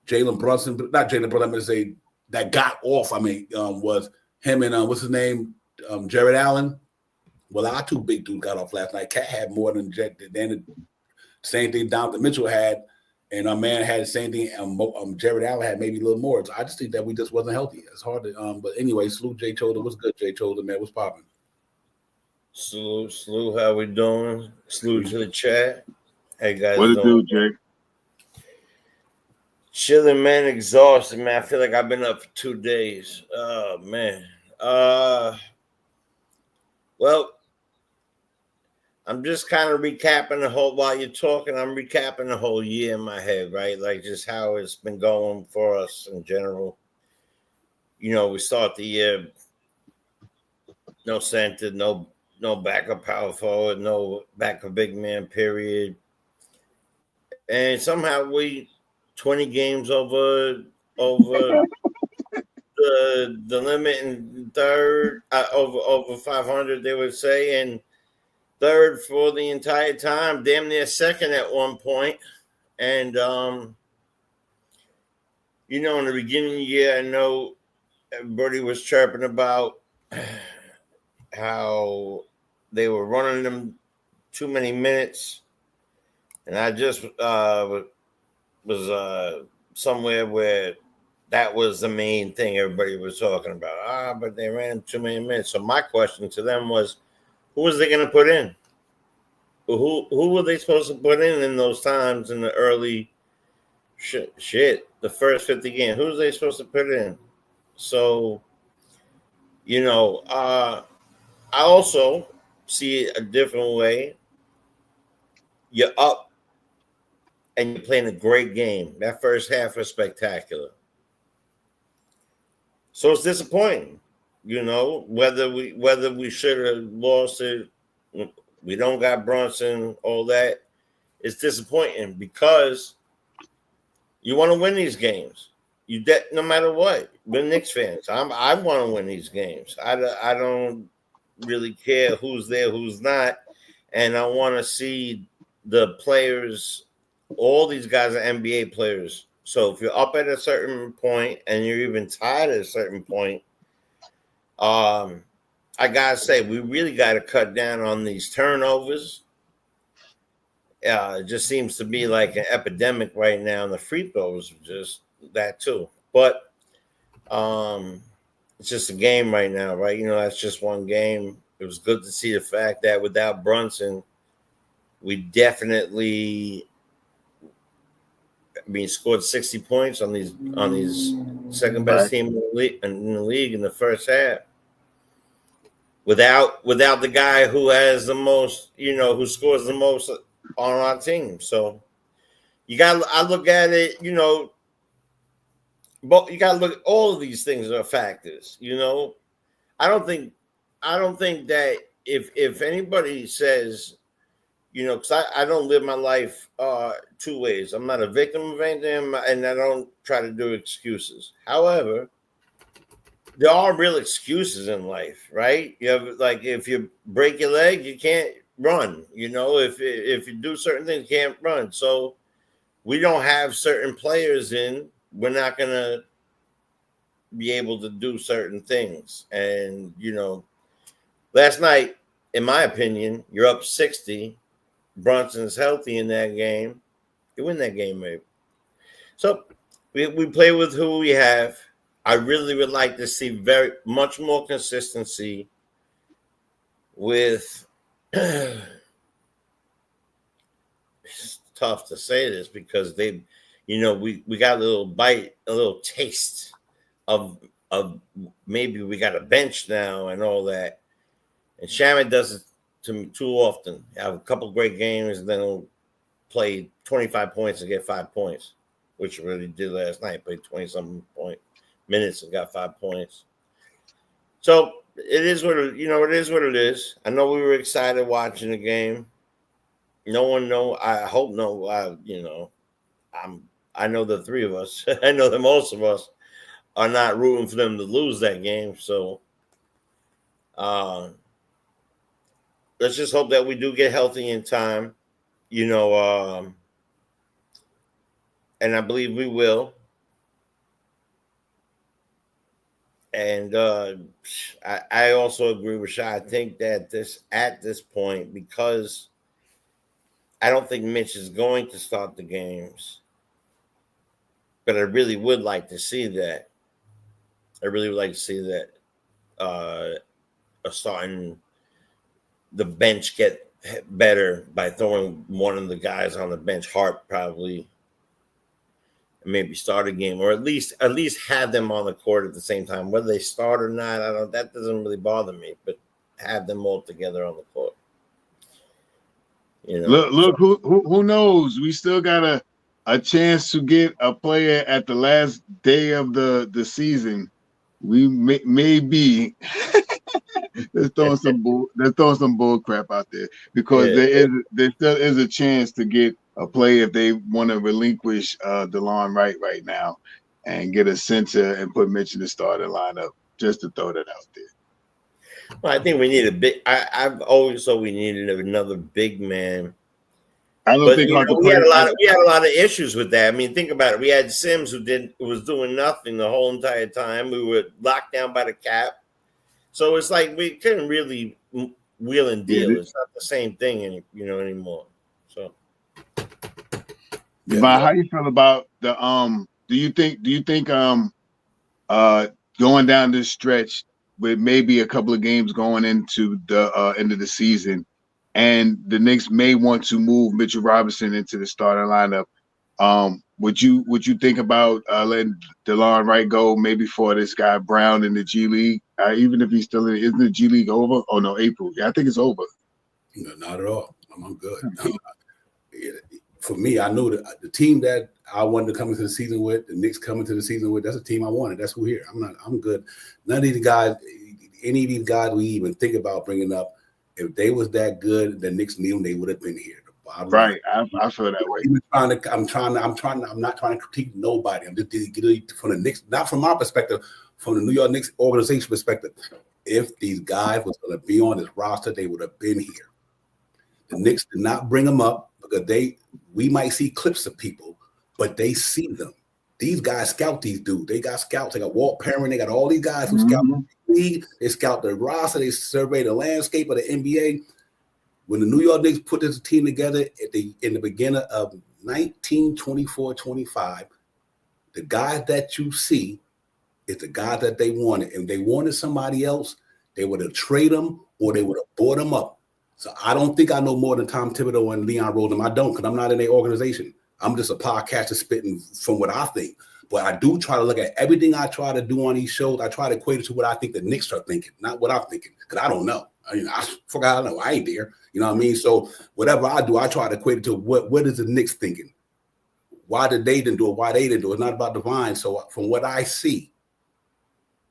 Jalen Brunson. Not Jalen Brunson. I'm going to say that got off, was him and what's his name? Jared Allen. Well, our 2 big dudes got off last night. Cat had more than the same thing Donovan Mitchell had, and our man had the same thing. Jared Allen had maybe a little more. So I just think that we just wasn't healthy. It's hard to. But anyway, salute Jay Cholder. What's good, Jay Cholder, man? What's popping? Salute. How we doing? Salute to the chat. Hey guys, what it do, Jay? Chilling, man. Exhausted, man. I feel like I've been up for 2 days. Oh man. Well, I'm just kind of recapping the whole, while you're talking, I'm recapping the whole year in my head, right? Like just how it's been going for us in general. We start the year, no center, no backup power forward, no backup big man, period. And somehow we 20 games over the limit in third, over 500, they would say, and third for the entire time, damn near second at one point. And in the beginning of the year, I know everybody was chirping about how they were running them too many minutes, and I just was somewhere where that was the main thing everybody was talking about. But they ran too many minutes. So my question to them was, who was they going to put in? Who were they supposed to put in those times in the early the first 50 games? Who was they supposed to put in? So, I also see it a different way. You're up and you're playing a great game. That first half was spectacular. So it's disappointing, whether we should have lost it. We don't got Brunson, all that. It's disappointing because you want to win these games. No matter what. We're Knicks fans. I want to win these games. I don't really care who's there, who's not, and I want to see the players. All these guys are NBA players. So if you're up at a certain point and you're even tired at a certain point, I gotta say, we really got to cut down on these turnovers. It just seems to be like an epidemic right now, and the free throws are just that too. But it's just a game right now, right? You know, that's just one game. It was good to see the fact that without Brunson, we definitely, scored 60 points on these second best team in the league in the first half. Without the guy who has the most, who scores the most on our team. So I look at it, but you got to look at all of these things are factors. I don't think that if anybody says, because I don't live my life two ways. I'm not a victim of anything, and I don't try to do excuses. However, there are real excuses in life, right? You have, like, if you break your leg, you can't run. If you do certain things, you can't run. So we don't have certain players in. We're not going to be able to do certain things. And, last night, in my opinion, you're up 60. Brunson's healthy in that game. You win that game, maybe. So we play with who we have. I really would like to see very much more consistency with it's tough to say this because we got a little taste of maybe we got a bench now and all that. And Shaman does it to me too often. Have a couple great games and then he'll play 25 points and get 5 points, which he really did last night. Played 20-something minutes and got 5 points. So it is what it is what it is. I know we were excited watching the game. I hope no. I know the three of us. I know that most of us are not rooting for them to lose that game. So let's just hope that we do get healthy in time. And I believe we will. And I also agree with Shah. I think that at this point, because I don't think Mitch is going to start the games, but I really would like to see that. I really would like to see that starting the bench get better by throwing one of the guys on the bench, Hart probably, maybe start a game, or at least have them on the court at the same time. Whether they start or not, that doesn't really bother me, but have them all together on the court. Look, who knows? We still got a chance to get a player at the last day of the season. We may be they're throwing some bull crap out there because there still is a chance to get a player if they want to relinquish DeLon Wright right now and get a center and put Mitch in the starting lineup, just to throw that out there. Well, I think we need a big. I've always thought we needed another big man. I don't think we had a lot of issues with that. I mean, think about it. We had Sims who was doing nothing the whole entire time. We were locked down by the cap, so it's like we couldn't really wheel and deal. It's not the same thing, anymore. So, how you feel about the Do you think going down this stretch with maybe a couple of games going into the end of the season, and the Knicks may want to move Mitchell Robinson into the starting lineup, would you think about letting DeLon Wright go maybe for this guy Brown in the G League, even if he's still isn't the G League over? Oh no, April. Yeah, I think it's over. No, not at all. I'm good. For me, I knew that the team that I wanted to come into the season with, the Knicks coming to the season with, that's a team I wanted. That's who here. I'm good. None of these guys, any of these guys we even think about bringing up, if they was that good, the Knicks knew they would have been here. Right, I feel that way. I'm not trying to critique nobody. I'm just getting from the Knicks, not from our perspective, from the New York Knicks organization perspective. If these guys was going to be on this roster, they would have been here. The Knicks did not bring them up because we might see clips of people, but they see them. these guys scout these dudes. They got scouts. They got Walt Perrin. They got all these guys who scout the league. They scout the roster. They survey the landscape of the NBA. When the New York Knicks put this team together in the beginning of 1924-25, the guys that you see is the guys that they wanted. If they wanted somebody else, they would have traded them or they would have bought them up. So I don't think I know more than Tom Thibodeau and Leon Rose. I don't, because I'm not in their organization. I'm just a podcaster spitting from what I think. But I do try to look at everything I try to do on these shows. I try to equate it to what I think the Knicks are thinking, not what I'm thinking, because I don't know. I forgot. I know. I ain't there. You know what I mean? So whatever I do, I try to equate it to what is the Knicks thinking? Why did they didn't do it? Why they didn't do it? It's not about Divine. So from what I see,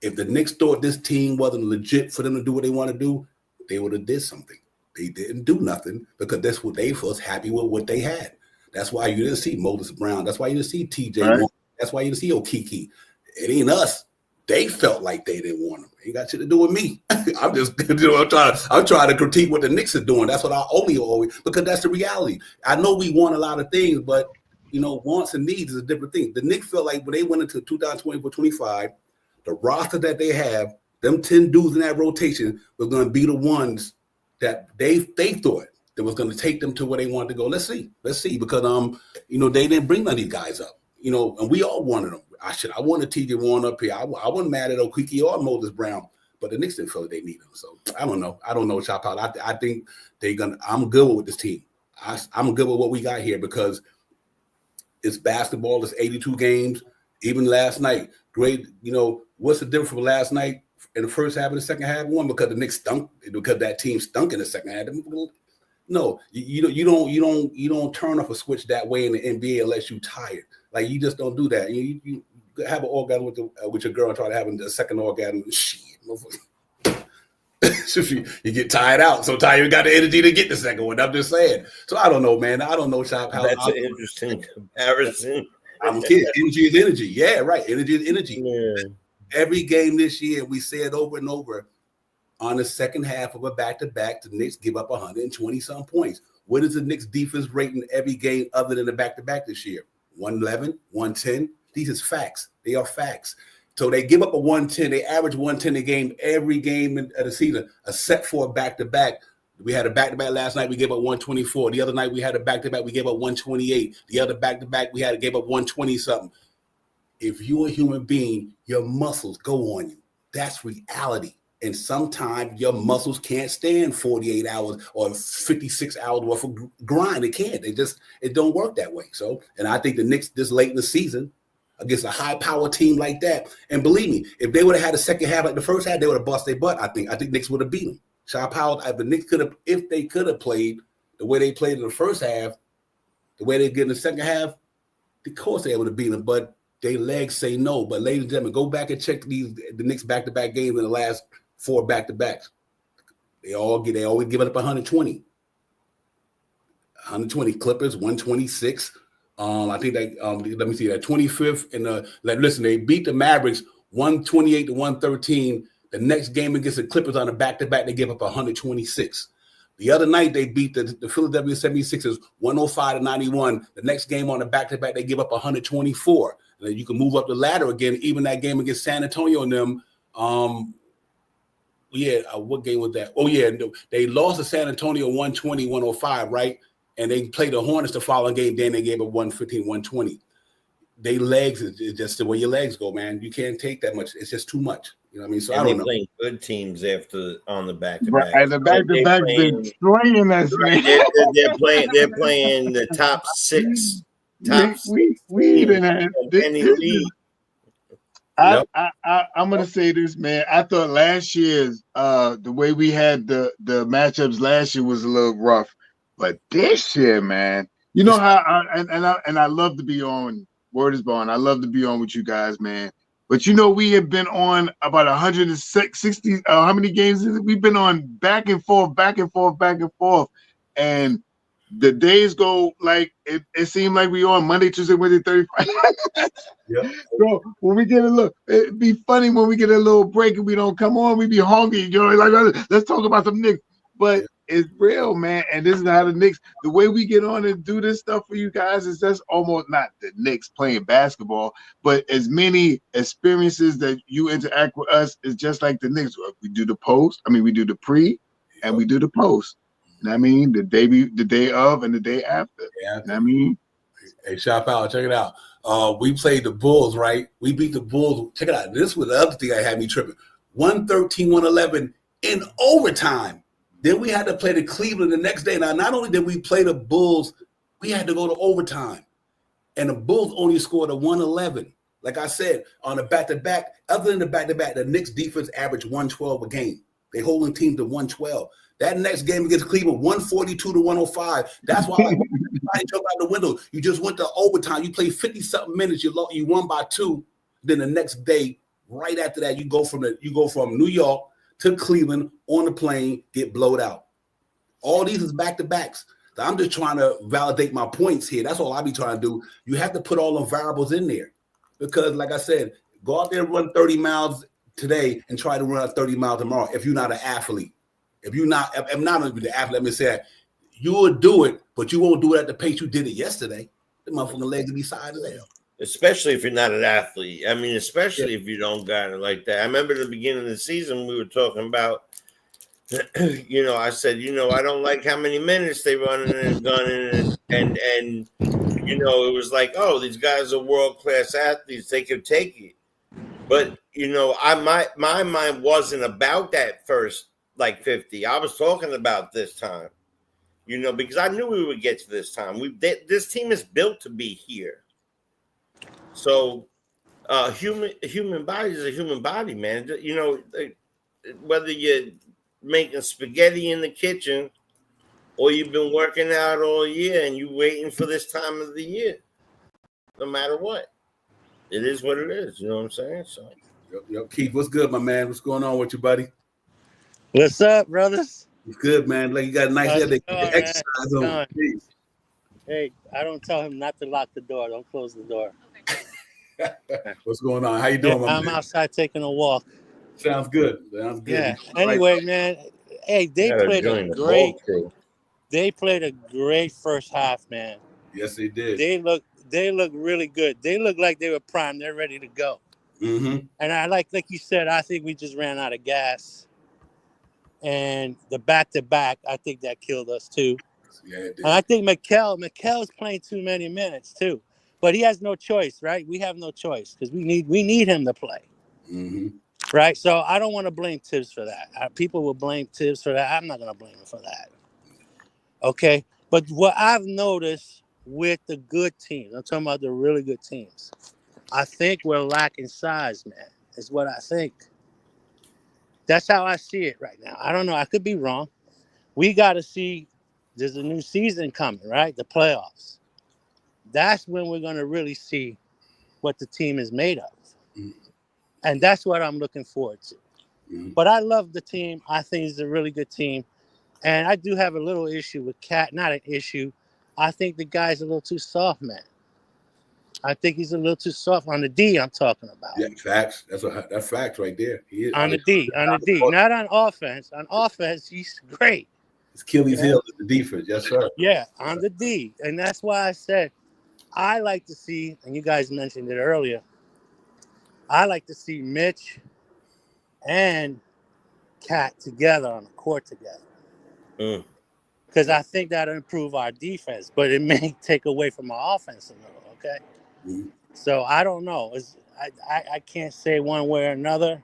if the Knicks thought this team wasn't legit for them to do what they want to do, they would have did something. They didn't do nothing because that's what they was happy with what they had. That's why you didn't see Moses Brown. That's why you didn't see TJ. Right. That's why you didn't see Okiki. It ain't us. They felt like they didn't want them. It ain't got shit to do with me. I'm just, I'm trying to critique what the Knicks are doing. That's what I always, because that's the reality. I know we want a lot of things, but wants and needs is a different thing. The Knicks felt like when they went into 2024-25, the roster that they have, them 10 dudes in that rotation was going to be the ones that they thought that was going to take them to where they wanted to go. Let's see, because they didn't bring none of these guys up, and we all wanted them. I wanted TJ Warren up here. I wasn't mad at Okiki or Moses Brown, but the Knicks didn't feel like they needed them. So I don't know, Chop Out. I think they're gonna. I'm good with this team. I'm good with what we got here because it's basketball. It's 82 games. Even last night, great. What's the difference from last night in the first half and the second half? One, because the Knicks stunk, because that team stunk in the second half. No, you don't turn off a switch that way in the NBA unless you're tired. Like you just don't do that. You have an orgasm with your girl and try to have a second orgasm. Shit, you get tired out. So tired, you got the energy to get the second one. I'm just saying. So I don't know, man. I don't know, Chop. That's an interesting comparison. I'm kidding. Energy is energy. Yeah, right. Energy is energy. Yeah. Every game this year, we say it over and over. On the second half of a back-to-back, the Knicks give up 120-some points. What is the Knicks defense rating every game other than the back-to-back this year? 111, 110. These is facts. They are facts. So they give up a 110. They average 110 a game every game of the season, except for a back-to-back. We had a back-to-back last night. We gave up 124. The other night we had a back-to-back. We gave up 128. The other back-to-back we gave up 120-something. If you're a human being, your muscles go on you. That's reality. And sometimes your muscles can't stand 48 hours or 56 hours worth of grind. They can't. It don't work that way. So, and I think the Knicks this late in the season against a high-power team like that, and believe me, if they would have had a second half like the first half, they would have bust their butt. I think Knicks would have beat them. Shaw Powell, the Knicks if they could have played the way they played in the first half, the way they did in the second half, of course they would have beat them. But their legs say no. But ladies and gentlemen, go back and check the Knicks back-to-back games in the last 4 back-to-backs. They always give it up 120. 120 Clippers, 126. I think they let me see that 25th and listen, they beat the Mavericks 128 to 113. The next game against the Clippers on the back-to-back, they gave up 126. The other night they beat the Philadelphia 76ers 105 to 91. The next game on the back-to-back, they give up 124. And then you can move up the ladder again, even that game against San Antonio and them. What game was that? Oh, yeah, they lost to San Antonio 120-105, right? And they played the Hornets the following game. Then they gave up 115-120. They legs is just the way your legs go, man. You can't take that much. It's just too much. You know what I mean? So I don't know. Playing good teams on the back-to-back. And the back-to-back been destroying us, man. They're playing the top 6. We even had any league. I'm gonna say this, man. I thought last year's the way we had the matchups last year was a little rough, but this year, man, you know how I love to be on Word is Bond. I love to be on with you guys, man. But we have been on about 160. How many games is it? We've been on back and forth, and the days go like it seemed like we on Monday, Tuesday, Wednesday, Thursday, Friday. Yeah. So when we get it'd be funny when we get a little break and we don't come on. We be hungry, like let's talk about some Knicks. But is real, man. And this is how the Knicks, the way we get on and do this stuff for you guys is that's almost not the Knicks playing basketball, but as many experiences that you interact with us is just like the Knicks. We do the post, we do the pre and we do the post. You know what I mean? The day of and the day after. Yeah. You know what I mean? Hey, shop out, check it out. We played the Bulls, right? We beat the Bulls. Check it out. This was the other thing that had me tripping. 113-111 in overtime. Then we had to play the Cleveland the next day. Now, not only did we play the Bulls, we had to go to overtime. And the Bulls only scored a 111. Like I said, on the back-to-back, other than the back-to-back, the Knicks defense averaged 112 a game. They holding teams to 112. That next game against Cleveland, 142-105. That's why I jumped out the window. You just went to overtime. You played 50-something minutes. You won by 2. Then the next day, right after that, you go from New York to Cleveland on the plane, get blowed out. All these is back-to-backs. So I'm just trying to validate my points here. That's all I be trying to do. You have to put all the variables in there because, like I said, go out there and run 30 miles today and try to run 30 miles tomorrow if you're not an athlete. If I'm not the athlete, let me say that, you will do it, but you won't do it at the pace you did it yesterday. The motherfucking legs will be side of hell. Especially if you're not an athlete. I mean, especially if you don't got it like that. I remember at the beginning of the season, we were talking about, I said, I don't like how many minutes they run and gunning and it was like, oh, these guys are world-class athletes. They could take it. But, my mind wasn't about that first, 50. I was talking about this time, because I knew we would get to this time. This team is built to be here. So, human body is a human body, man. Whether you're making spaghetti in the kitchen or you've been working out all year and you're waiting for this time of the year, no matter what, it is what it is. You know what I'm saying? So, Yo, Keith, what's good, my man? What's going on with you, buddy? What's up, brothers? It's good, man. Like you got a nice exercise on. Hey, I don't tell him not to lock the door. Don't close the door. What's going on? How you doing, my I'm man? outside taking a walk. Sounds good. Sounds good. Yeah. Anyway, man. Hey, they played a great first half, man. Yes, they did. They look really good. They look like they were primed. They're ready to go. Mm-hmm. And I like you said, I think we just ran out of gas. And the back-to-back, I think that killed us too. Yeah, it did. And I think Mikel's playing too many minutes too. But he has no choice, right? We have no choice because we need him to play. Mm-hmm. Right? So I don't want to blame Tibbs for that. People will blame Tibbs for that. I'm not going to blame him for that. Okay? But what I've noticed with the good teams, I'm talking about the really good teams, I think we're lacking size, man, is what I think. That's how I see it right now. I don't know. I could be wrong. We got to see there's a new season coming, right? The playoffs. That's when we're going to really see what the team is made of. Mm-hmm. And that's what I'm looking forward to. Mm-hmm. But I love the team. I think it's a really good team. And I do have a little issue with Cat. Not an issue. I think the guy's a little too soft, man. I think he's a little too soft on the D I'm talking about. Yeah, facts. That's facts right there. He is. On the D. Not on offense. On offense, he's great. It's Achilles heel is the defense. Yes, sir. Yeah, on the D. And that's why I said I like to see, and you guys mentioned it earlier, I like to see Mitch and Cat together on the court together. Because I think that'll improve our defense, but it may take away from our offense a little, okay? Mm-hmm. So I don't know. I can't say one way or another,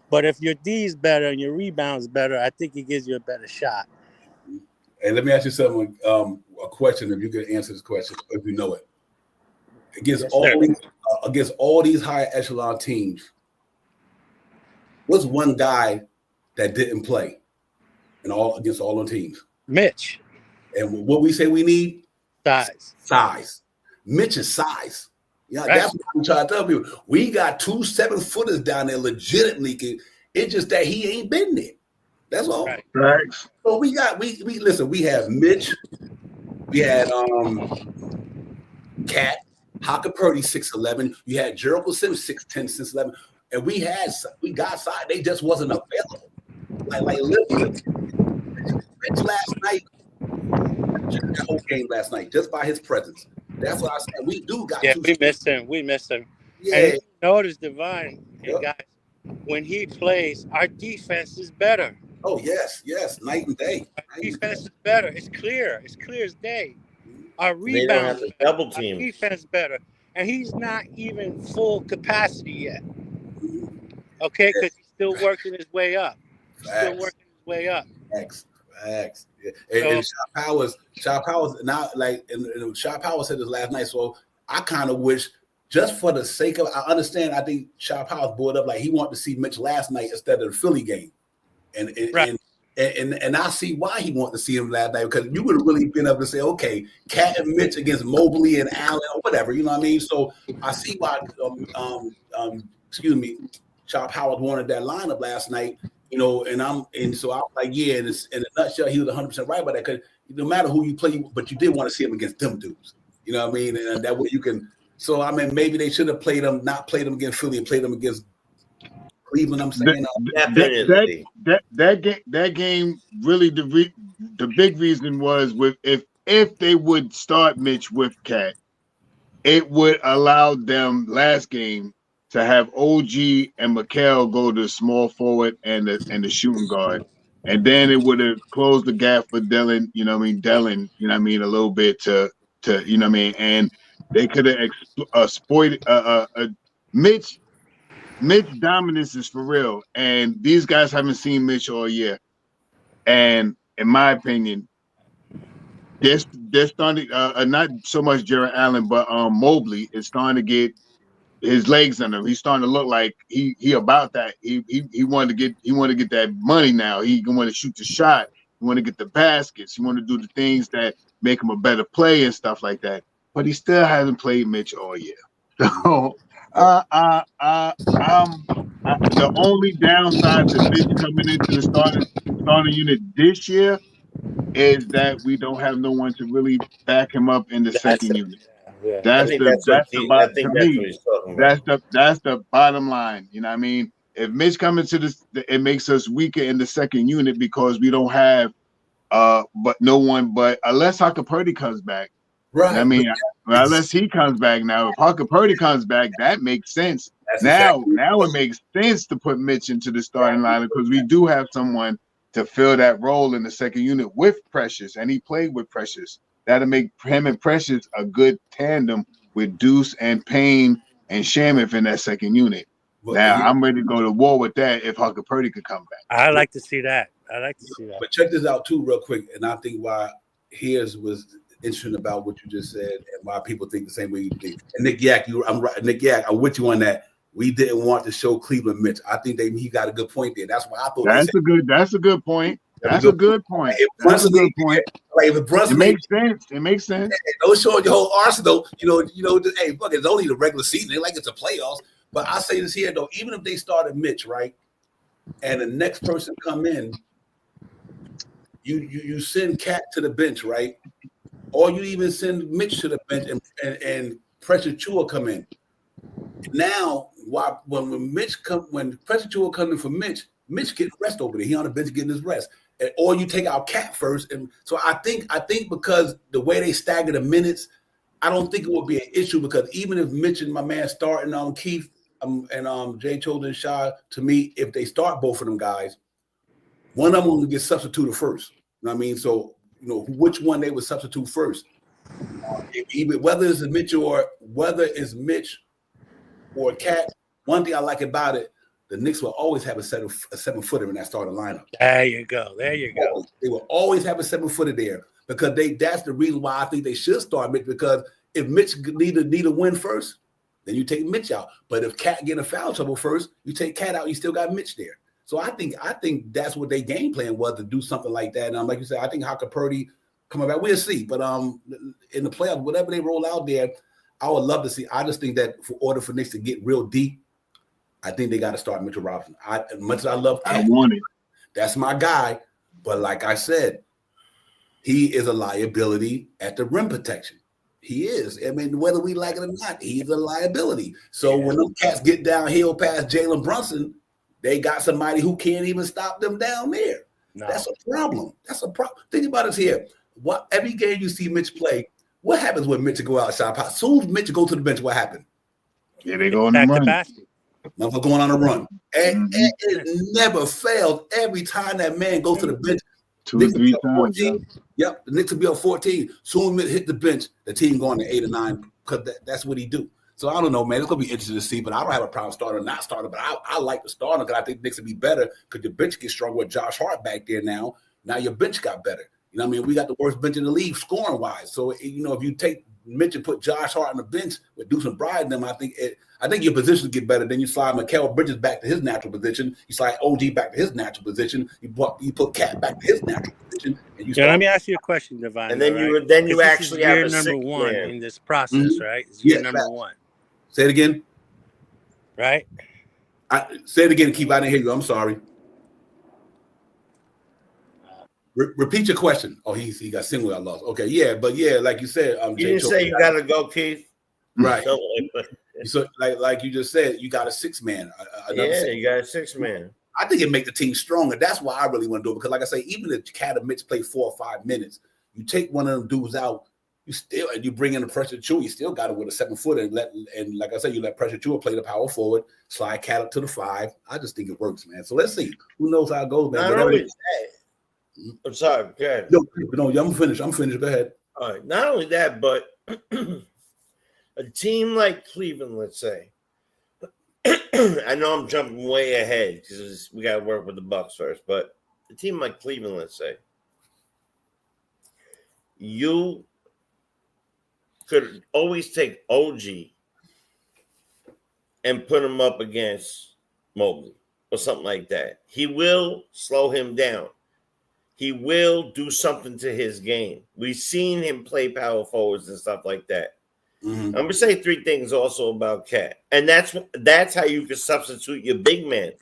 but if your D's better and your rebound's better, I think it gives you a better shot. Hey, let me ask you something, a question, if you can answer this question, if you know it. Against all these high echelon teams, what's one guy that didn't play against all the teams? Mitch. And what we say we need? Size. Mitch is size. Yeah, right. That's what I'm trying to tell people. We got 2 7-footers down there legitimately. It's just that he ain't been there. That's all. Right. So we listen, we have Mitch, we had Cat, Haka Purdy 6'11". You had Jericho Sims 6'10", 6'11", and we got side. They just wasn't available. Like literally, Mitch last game last night just by his presence. That's what I said. We do got Yeah, to. we missed him. We missed him. Yeah. And you notice, Divine, and Yep. guys, when he plays, our defense is better. Oh, yes. Night and day. Our defense is better. It's clear. It's clear as day. Our They don't have rebounds, to double team. our defense better. And he's not even full capacity yet. Okay, because he's still working his way up. Facts. Yeah. And Shaw Powers now, like, and Shaw Powers said this last night. So I kind of wish, just for the sake of, I understand. I think Shaw Powers brought up like he wanted to see Mitch last night instead of the Philly game, and I see why he wanted to see him last night, because you would have really been able to say, okay, Cat and Mitch against Mobley and Allen or whatever, you know what I mean? So I see why, Shaw Powers wanted that lineup last night. You know, and so I was like, yeah, in a nutshell, he was 100% right about that, because no matter who you play, but you did want to see him against them dudes. You know what I mean? And that way you can. So I mean, maybe they should have not played them against Philly and played them against Cleveland. I'm saying Definitely. That game really the big reason was if they would start Mitch with Cat, it would allow them last game to have OG and Mikal go to small forward and the shooting guard. And then it would have closed the gap for Dylan, Dylan, a little bit to and they could have exploited Mitch dominance is for real. And these guys haven't seen Mitch all year. And in my opinion, they're starting not so much Jared Allen, but Mobley is starting to get his legs under him. He's starting to look like he about that. He wanted to get that money now. He want to shoot the shot. He want to get the baskets. He want to do the things that make him a better player and stuff like that. But he still hasn't played Mitch all year. So the only downside to Mitch coming into the starting unit this year is that we don't have no one to really back him up in the second unit. Yeah. That's the bottom line. You know what I mean? If Mitch comes into this, it makes us weaker in the second unit because we don't have but no one but unless Haka Purdy comes back. Right. I mean, unless he comes back now. If Haka Purdy comes back, that makes sense. Now it makes sense to put Mitch into the starting lineup because we do have someone to fill that role in the second unit with Precious, and he played with Precious. That'll make him and Precious a good tandem with Deuce and Payne and Shamuth in that second unit. I'm ready to go to war with that if Haka Purdy could come back. I like to see that. But check this out too, real quick, and I think why his was interesting about what you just said and why people think the same way you think. And Nick Yak, I'm right. Nick Yak, I'm with you on that. We didn't want to show Cleveland Mitch. I think he got a good point there. That's why I thought that's a good point. That's a good point. Like if Brunson, it makes sense. Don't show your whole arsenal. Hey, fuck, it's only the regular season. They like it's a playoffs. But I say this here though, even if they started Mitch, right, and the next person come in, you send Cat to the bench, right, or you even send Mitch to the bench and Precious Chua come in. Now, when Precious Chua comes in for Mitch getting rest over there. He on the bench getting his rest. Or you take out Cat first. And so I think because the way they stagger the minutes, I don't think it would be an issue because even if Mitch and my man starting on Keith and Jay Choden and Shaw, to me, if they start both of them guys, one of them will get substituted first. You know what I mean? So, which one they would substitute first. Whether it's Mitch or Cat, one thing I like about it, the Knicks will always have a 7-footer in that starting lineup. There you go. They will always have a 7-footer there because that's the reason why I think they should start Mitch, because if Mitch need a win first, then you take Mitch out. But if Cat get in foul trouble first, you take Cat out, you still got Mitch there. So I think that's what their game plan was, to do something like that. And like you said, I think Haka Purdy coming back, we'll see. But in the playoffs, whatever they roll out there, I would love to see. I just think that for order for Knicks to get real deep, I think they got to start Mitchell Robinson. As much as I love Cat, that's my guy. But like I said, he is a liability at the rim protection. He is. I mean, whether we like it or not, he's a liability. So when them cats get downhill past Jalen Brunson, they got somebody who can't even stop them down there. No. That's a problem. Think about it here. what every game you see Mitch play, what happens when Mitch go out shot? As soon as Mitch go to the bench, what happened? Yeah, they go on the Back to run. basket. Motherfucker going on a run. And Mhm. it never fails. Every time that man goes to the bench, 2 or Knicks will 3 be up times. 14. Yep, the Knicks will be up 14. Soon as Mitch hit the bench, the team going to 8 or 9 because that's what he do. So I don't know, man. It's gonna be interesting to see, but I don't have a problem starting or not starting. But I like the starter because I think Knicks will be better because your bench gets stronger with Josh Hart back there now. Now your bench got better. You know what I mean? We got the worst bench in the league scoring wise. So you know, if you take Mitch and put Josh Hart on the bench with Deuce and Bryan, them, I think your positions get better. Then you slide Mikal Bridges back to his natural position. You slide OG back to his natural position. You put Cat back to his natural position. And you Yeah, start. let me ask you a question, Divine. And then right? you Because this actually is have year a number sixth one man. in this process, right? It's year number one, Say it again. right? Say it again, Keith. I didn't hear you. I'm sorry. Repeat your question. Oh, he got single. I lost. Okay, yeah, but yeah, like you said, You didn't say you gotta go, Keith. Right. So, So like you just said, you got a 6-man. you got a 6-man. I think it make the team stronger. That's why I really want to do it because, like I say, even if Cat and Mitch play 4 or 5 minutes, you take one of them dudes out, you bring in the Pressure Chua. You still got it with a 7-footer and like I said, you let Pressure Chua play the power forward, slide Cat up to the 5. I just think it works, man. So let's see. Who knows how it goes, man? Not only that, I'm sorry, go ahead. No, I'm finished. Go ahead. All right. Not only that, but a team like Cleveland, let's say. I know I'm jumping way ahead because we got to work with the Bucks first, but a team like Cleveland, let's say, you could always take OG and put him up against Mobley or something like that. He will slow him down. He will do something to his game. We've seen him play power forwards and stuff like that. Mm-hmm. I'm gonna say 3 things also about Cat, and that's how you can substitute your big man.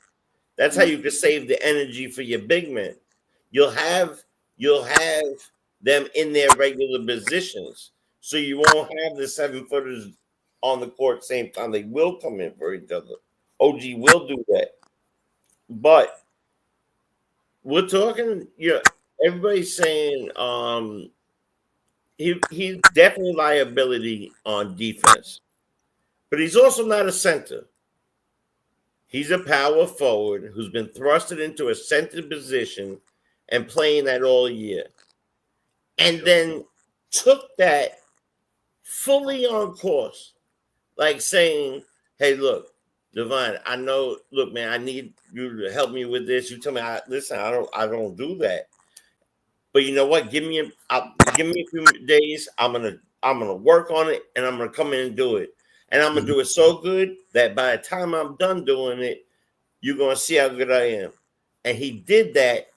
That's how you can save the energy for your big man. You'll have them in their regular positions, so you won't have the 7-footers on the court same time. They will come in for each other. OG will do that, but we're talking. Everybody's saying he's definitely liability on defense, but he's also not a center. He's a power forward who's been thrusted into a center position and playing that all year, and then took that fully on course, like saying, "Hey, look, Divine, I know. Look, man, I need you to help me with this. You tell me, listen, I don't do that. But you know what? Give me a few days. I'm gonna work on it, and I'm gonna come in and do it. And I'm gonna do it so good that by the time I'm done doing it, you're gonna see how good I am." And he did that,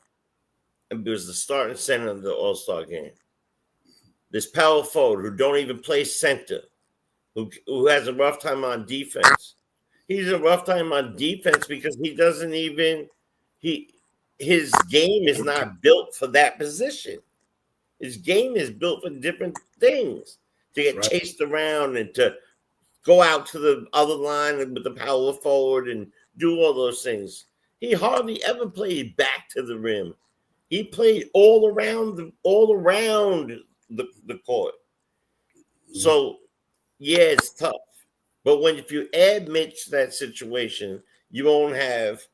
and it was the starting center of the All-Star game. This power forward who don't even play center, who has a rough time on defense. He's a rough time on defense because he doesn't even his game is not built for that position. His game is built for different things, to get chased around and to go out to the other line with the power forward and do all those things. He hardly ever played back to the rim. He played all around the court. So yeah, it's tough. But if you add Mitch to that situation, you won't have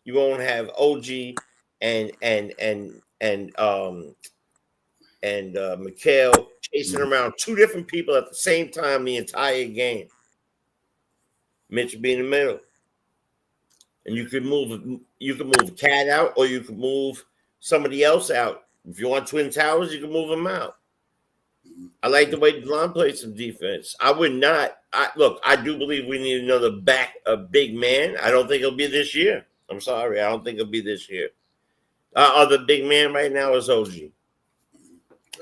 OG and Mikal chasing around 2 different people at the same time the entire game. Mitch would be in the middle, and you could move Cat out, or you could move somebody else out. If you want Twin Towers, you can move them out. I like the way Delon plays some defense. I would not. I do believe we need another big man. I don't think it'll be this year. I'm sorry. I don't think it'll be this year. The big man right now is OG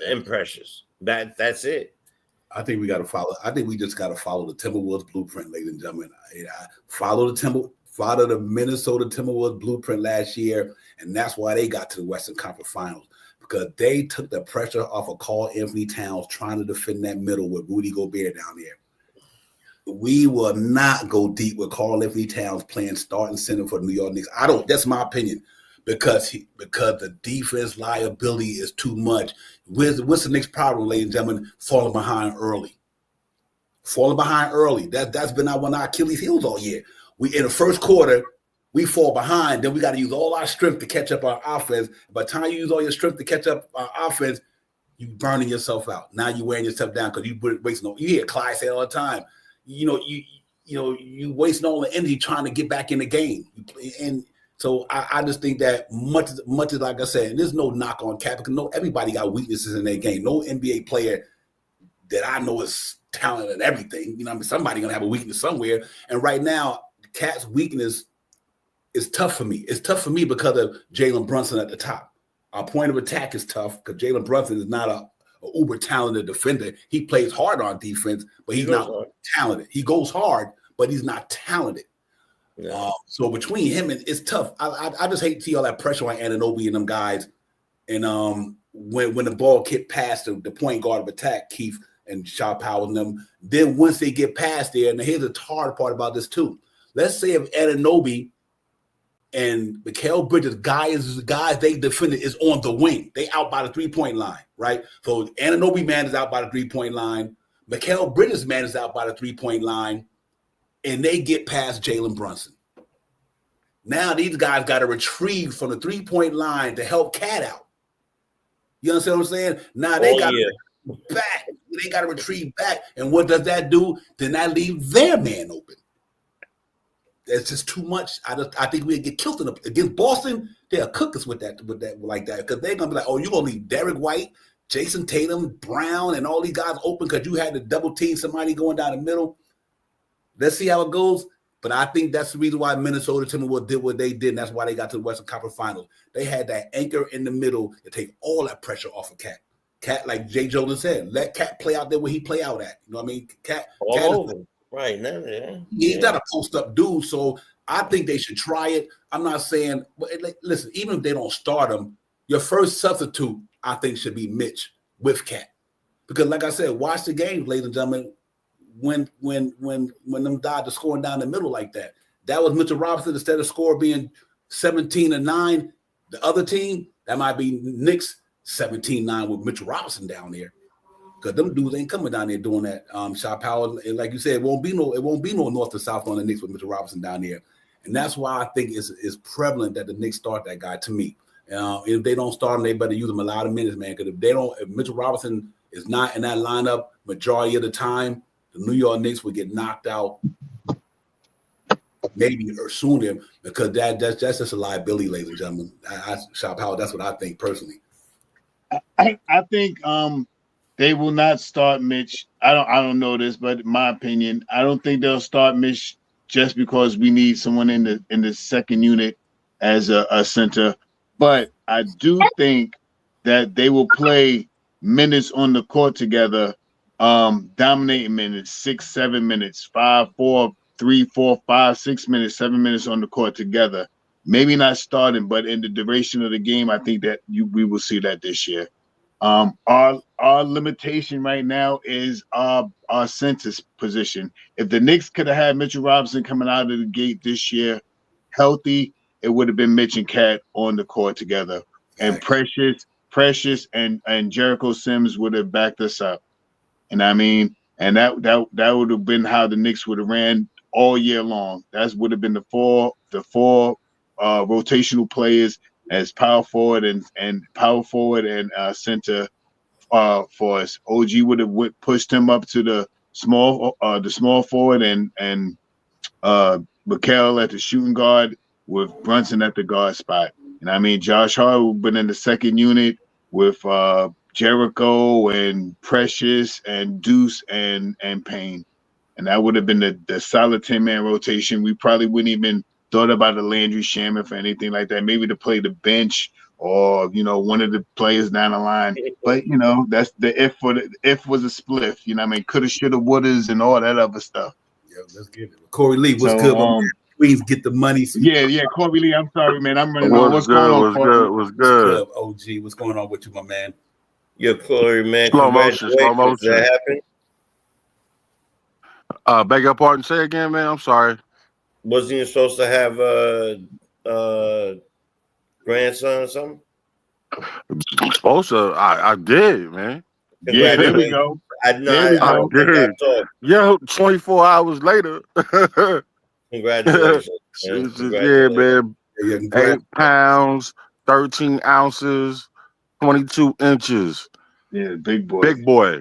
and Precious. That's it. I think we got to follow. I think we just got to follow the Timberwolves blueprint, ladies and gentlemen. Follow the Minnesota Timberwolves blueprint last year, and that's why they got to the Western Conference Finals, because they took the pressure off of Karl Anthony Towns trying to defend that middle with Rudy Gobert down there. We will not go deep with Karl Anthony Towns playing starting center for the New York Knicks. That's my opinion, because the defense liability is too much. What's the next problem, ladies and gentlemen? Falling behind early. That's been one of our Achilles heels all year. We in the first quarter, we fall behind, then we got to use all our strength to catch up our offense. By the time you use all your strength to catch up our offense, you burning yourself out. Now you're wearing yourself down because you wasting. You hear Clyde say all the time, you wasting all the energy trying to get back in the game. And so I just think that much as like I said, and there's no knock on Cat because everybody got weaknesses in their game. No NBA player that I know is talented at everything. You know, I mean, somebody gonna have a weakness somewhere. And right now, Cat's weakness is tough for me. It's tough for me because of Jalen Brunson at the top. Our point of attack is tough because Jalen Brunson is not a uber talented defender. He plays hard on defense, but he's not talented. He goes hard, but he's not talented. Yeah. So between him and it's tough. I just hate to see all that pressure on Anunoby and them guys. And when the ball get past the point guard of attack, Keith and Shaw Powell and them, then once they get past there, and here's the hard part about this too. Let's say if Anunoby and Mikal Bridges, guys they defended is on the wing. They out by the 3-point line, right? So Anunoby man is out by the 3-point line. Mikal Bridges man is out by the 3-point line, and they get past Jalen Brunson. Now these guys got to retrieve from the 3-point line to help Cat out. You understand what I'm saying? Now they got to back. They got to retrieve back, and what does that do? Then that leaves their man open. That's just too much. I think we'd get killed against Boston. They'll cook us with that like that because they're gonna be like, oh, you're gonna leave Derek White, Jason Tatum, Brown, and all these guys open because you had to double team somebody going down the middle. Let's see how it goes. But I think that's the reason why Minnesota Timberwolves did what they did, and that's why they got to the Western Conference Finals. They had that anchor in the middle to take all that pressure off of Cat. Cat, like Jay Jordan said, let Cat play out there where he play out at. You know what I mean? Cat right now, yeah. He's not a post-up dude, so I think they should try it. I'm not saying, listen, even if they don't start him, your first substitute, I think, should be Mitch with Cat. Because like I said, watch the games, ladies and gentlemen, when them died to scoring down the middle like that. That was Mitchell Robinson. Instead of score being 17-9, the other team, that might be Knicks 17-9 with Mitchell Robinson down there. Because them dudes ain't coming down there doing that. Shaw Powell, and like you said, it won't be no north to south on the Knicks with Mitchell Robinson down there. And that's why I think it's prevalent that the Knicks start that guy to me. If they don't start him, they better use him a lot of minutes, man. Because if Mitchell Robinson is not in that lineup majority of the time, the New York Knicks would get knocked out maybe or sooner because that's just a liability, ladies and gentlemen. Shaw Powell, that's what I think personally. I think they will not start Mitch. I don't know this, but in my opinion, I don't think they'll start Mitch just because we need someone in the second unit as a center. But I do think that they will play minutes on the court together, dominating minutes, 6, 7 minutes, 5, 4, 3, 4, 5, 6 minutes, 7 minutes on the court together. Maybe not starting, but in the duration of the game, I think that we will see that this year. Our limitation right now is our center position. If the Knicks could have had Mitchell Robinson coming out of the gate this year healthy, it would have been Mitch and Cat on the court together. And Precious and Jericho Sims would have backed us up. And I mean, and that would have been how the Knicks would have ran all year long. That would have been the four rotational players as power forward and center for us. OG would have pushed him up to the small forward and Mikal at the shooting guard with Brunson at the guard spot. And I mean, Josh Hart would have been in the second unit with Jericho and Precious and Deuce and Payne. And that would have been the solid 10-man rotation. We probably wouldn't even thought about a Landry Shamet or anything like that. Maybe to play the bench or, one of the players down the line. But, that's the if was a spliff. You know what I mean? Coulda, shoulda, wouldas, and all that other stuff. Yeah, let's get it. Corey Lee, what's good? Please get the money. Yeah, Corey Lee. I'm sorry, man. I'm running on. What's going on, Corey? What's good? OG, what's going on with you, my man? Yo, Corey, man. Slow motion. Does that happen? Beg your pardon. Say again, man. I'm sorry. Wasn't you supposed to have grandson or something? I'm supposed to. I did, man. Yeah, there we Congratulations. go. I There we I don't go. think I did. talked. Yo, 24 hours later. Congratulations, man. It's just, yeah, Congratulations. man. Yeah, 8 pounds, 13 ounces, 22 inches. Yeah, big boy. Big boy.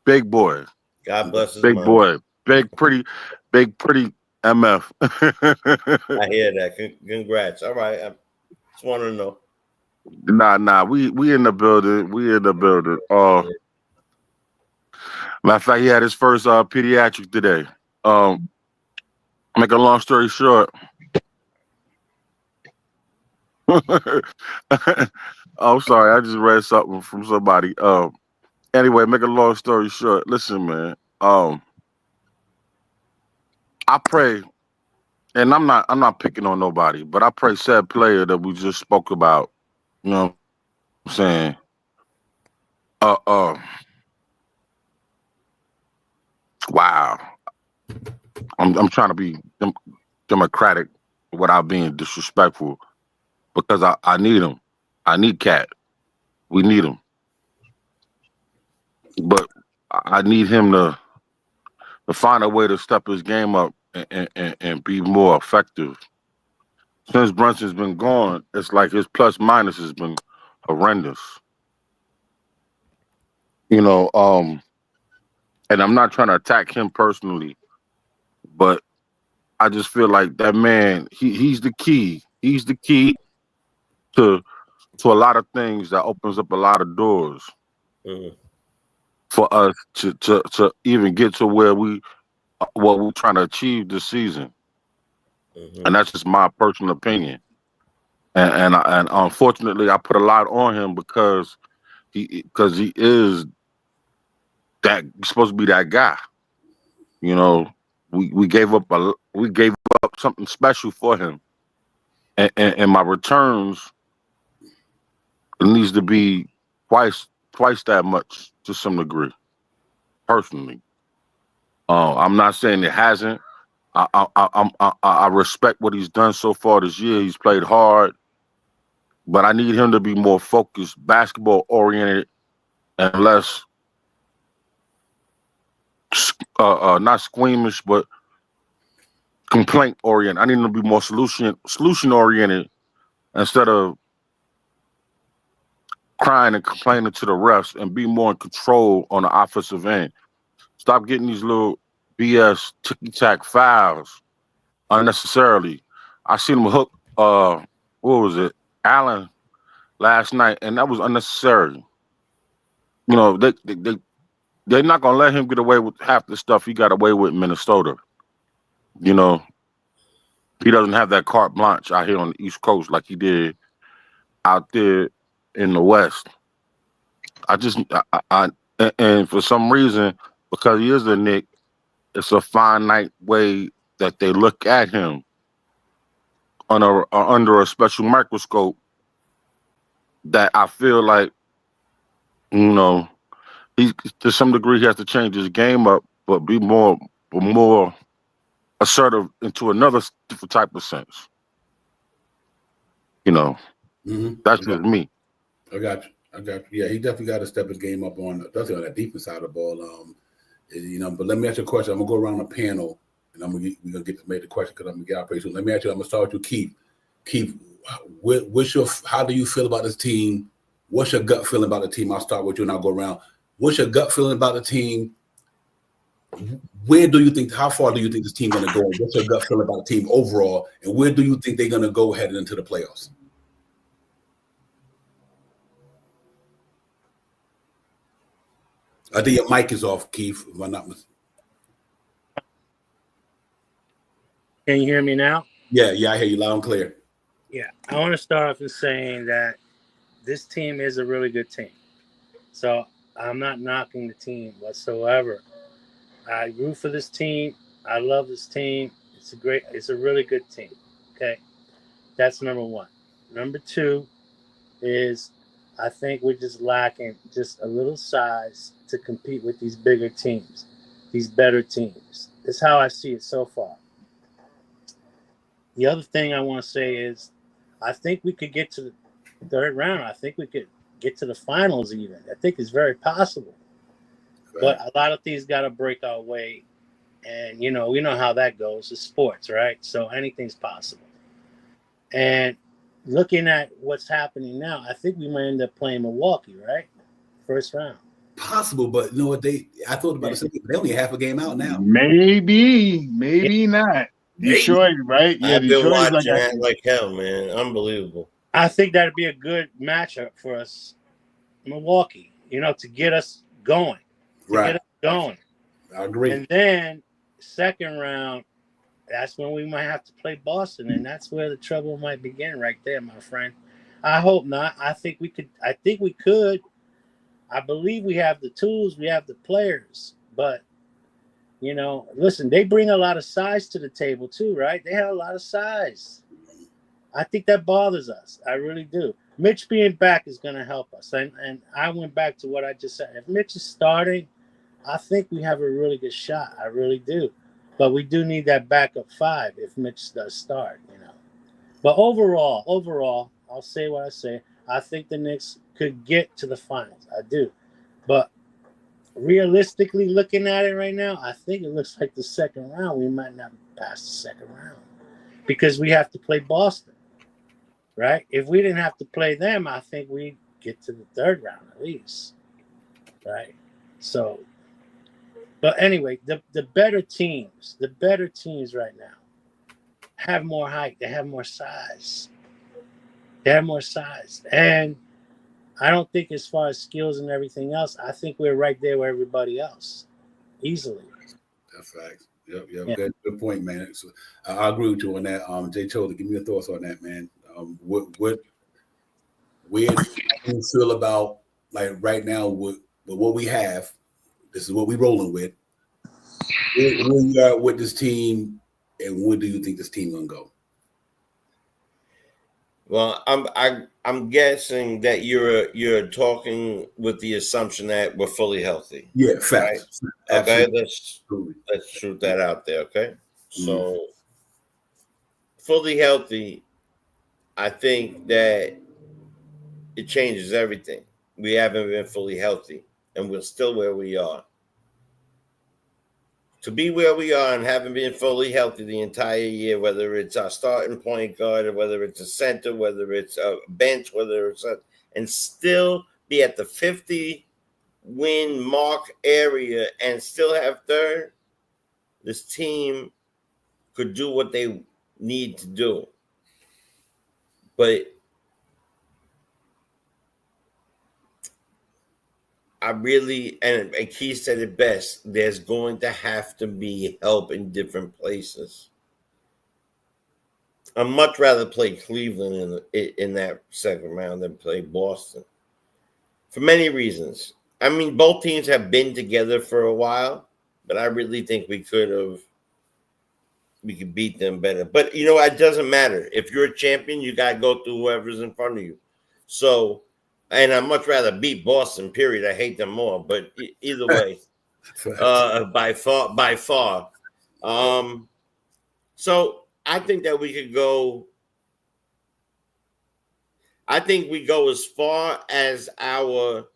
Big boy. God bless his Big mom. boy. Big, pretty MF. I hear that. Congrats. All right. I just want to know. Nah. We in the building. We in the building. Matter of fact, he had his first pediatric today. Make a long story short. I'm sorry, I just read something from somebody. Anyway, make a long story short. Listen, man. I pray, and I'm not picking on nobody, but I pray said player that we just spoke about. You know what I'm saying? Wow. I'm trying to be democratic without being disrespectful because I need him. I need Cat. We need him. But I need him to find a way to step his game up and be more effective. Since Brunson's been gone, it's like his plus minus has been horrendous. You know, and I'm not trying to attack him personally, but I just feel like that man, he's the key. He's the key to a lot of things that opens up a lot of doors for us to even get to where what we're trying to achieve this season. And that's just my personal opinion. And unfortunately, I put a lot on him because he is that supposed to be that guy. You know, we gave up something special for him, and my returns needs to be twice that much to some degree. Personally, I'm not saying it hasn't. I respect what he's done so far this year. He's played hard, but I need him to be more focused, basketball oriented, and less not squeamish, but complaint oriented. I need him to be more solution oriented instead of crying and complaining to the refs, and be more in control on the offensive end. Stop getting these little BS ticky-tack fouls unnecessarily. I seen him hook what was it, Allen last night, and that was unnecessary. You know, they're not gonna let him get away with half the stuff he got away with in Minnesota. You know, he doesn't have that carte blanche out here on the East Coast like he did out there in the West. And for some reason, because he is a Knick, it's a finite way that they look at him under a special microscope that I feel like, you know, he to some degree he has to change his game up, but be more assertive into another different type of sense. You know, that's just me. I got you. Yeah, he definitely got to step his game up definitely on that defense side of the ball. You know, but let me ask you a question. I'm gonna go around the panel, and we're gonna get to make the question because I'm gonna get out pretty soon. Let me ask you. I'm gonna start with you, Keith. Keith, how do you feel about this team? What's your gut feeling about the team? I'll start with you and I'll go around. What's your gut feeling about the team? How far do you think this team's gonna go? What's your gut feeling about the team overall? And where do you think they're gonna go headed into the playoffs? I think your mic is off, Keith, if I'm not mistaken. Can you hear me now? Yeah, I hear you loud and clear. Yeah, I want to start off with saying that this team is a really good team. So I'm not knocking the team whatsoever. I root for this team. I love this team. It's a really good team. Okay. That's number one. Number two is I think we're just lacking just a little size to compete with these bigger teams, these better teams. That's how I see it so far. The other thing I want to say is I think we could get to the third round. I think we could get to the finals even. I think it's very possible. Right. But a lot of things got to break our way. And, you know, we know how that goes. It's sports, right? So anything's possible. And looking at what's happening now, I think we might end up playing Milwaukee, right? First round. Possible, but you know what? I thought about it. They only half a game out now. Maybe not. Detroit, right? Yeah, I've been Detroit's watching that like hell, man. Unbelievable. I think that'd be a good matchup for us, Milwaukee, you know, to get us going. Right. Get us going. I agree. And then second round, that's when we might have to play Boston, and that's where the trouble might begin right there, my friend. I hope not. I think we could. I believe we have the tools, we have the players, but you know, listen, they bring a lot of size to the table too, right? They have a lot of size. I think that bothers us. I really do. Mitch being back is going to help us. And I went back to what I just said. If Mitch is starting, I think we have a really good shot. I really do. But we do need that backup five if Mitch does start, you know. But overall, I'll say what I say. I think the Knicks could get to the finals. I do. But realistically looking at it right now, I think it looks like the second round, we might not pass the second round because we have to play Boston, right? If we didn't have to play them, I think we'd get to the third round at least, right? So, but anyway, the better teams right now have more height. They have more size. And I don't think as far as skills and everything else, I think we're right there with everybody else easily. That's facts. Yep. Yeah. Good point, man. So I agree with you on that. Jay Chola, give me your thoughts on that, man. Where do you feel about like right now with what we have? This is what we're rolling with. Where you are with this team, and where do you think this team gonna go? Well, I'm guessing that you're talking with the assumption that we're fully healthy. Yeah, facts. Right? Okay, let's shoot that out there. Okay, so fully healthy, I think that it changes everything. We haven't been fully healthy, and we're still where we are. To be where we are and haven't been fully healthy the entire year, whether it's our starting point guard or whether it's a center, whether it's a bench, and still be at the 50 win mark area and still have third, this team could do what they need to do. But I really, and Keith said it best, there's going to have to be help in different places. I'd much rather play Cleveland in that second round than play Boston. For many reasons. I mean, both teams have been together for a while, but I really think we could beat them better. But, you know, it doesn't matter. If you're a champion, you got to go through whoever's in front of you. So, and I'd much rather beat Boston, period. I hate them more, but either way, by far. So I think that we could go. I think we go as far as our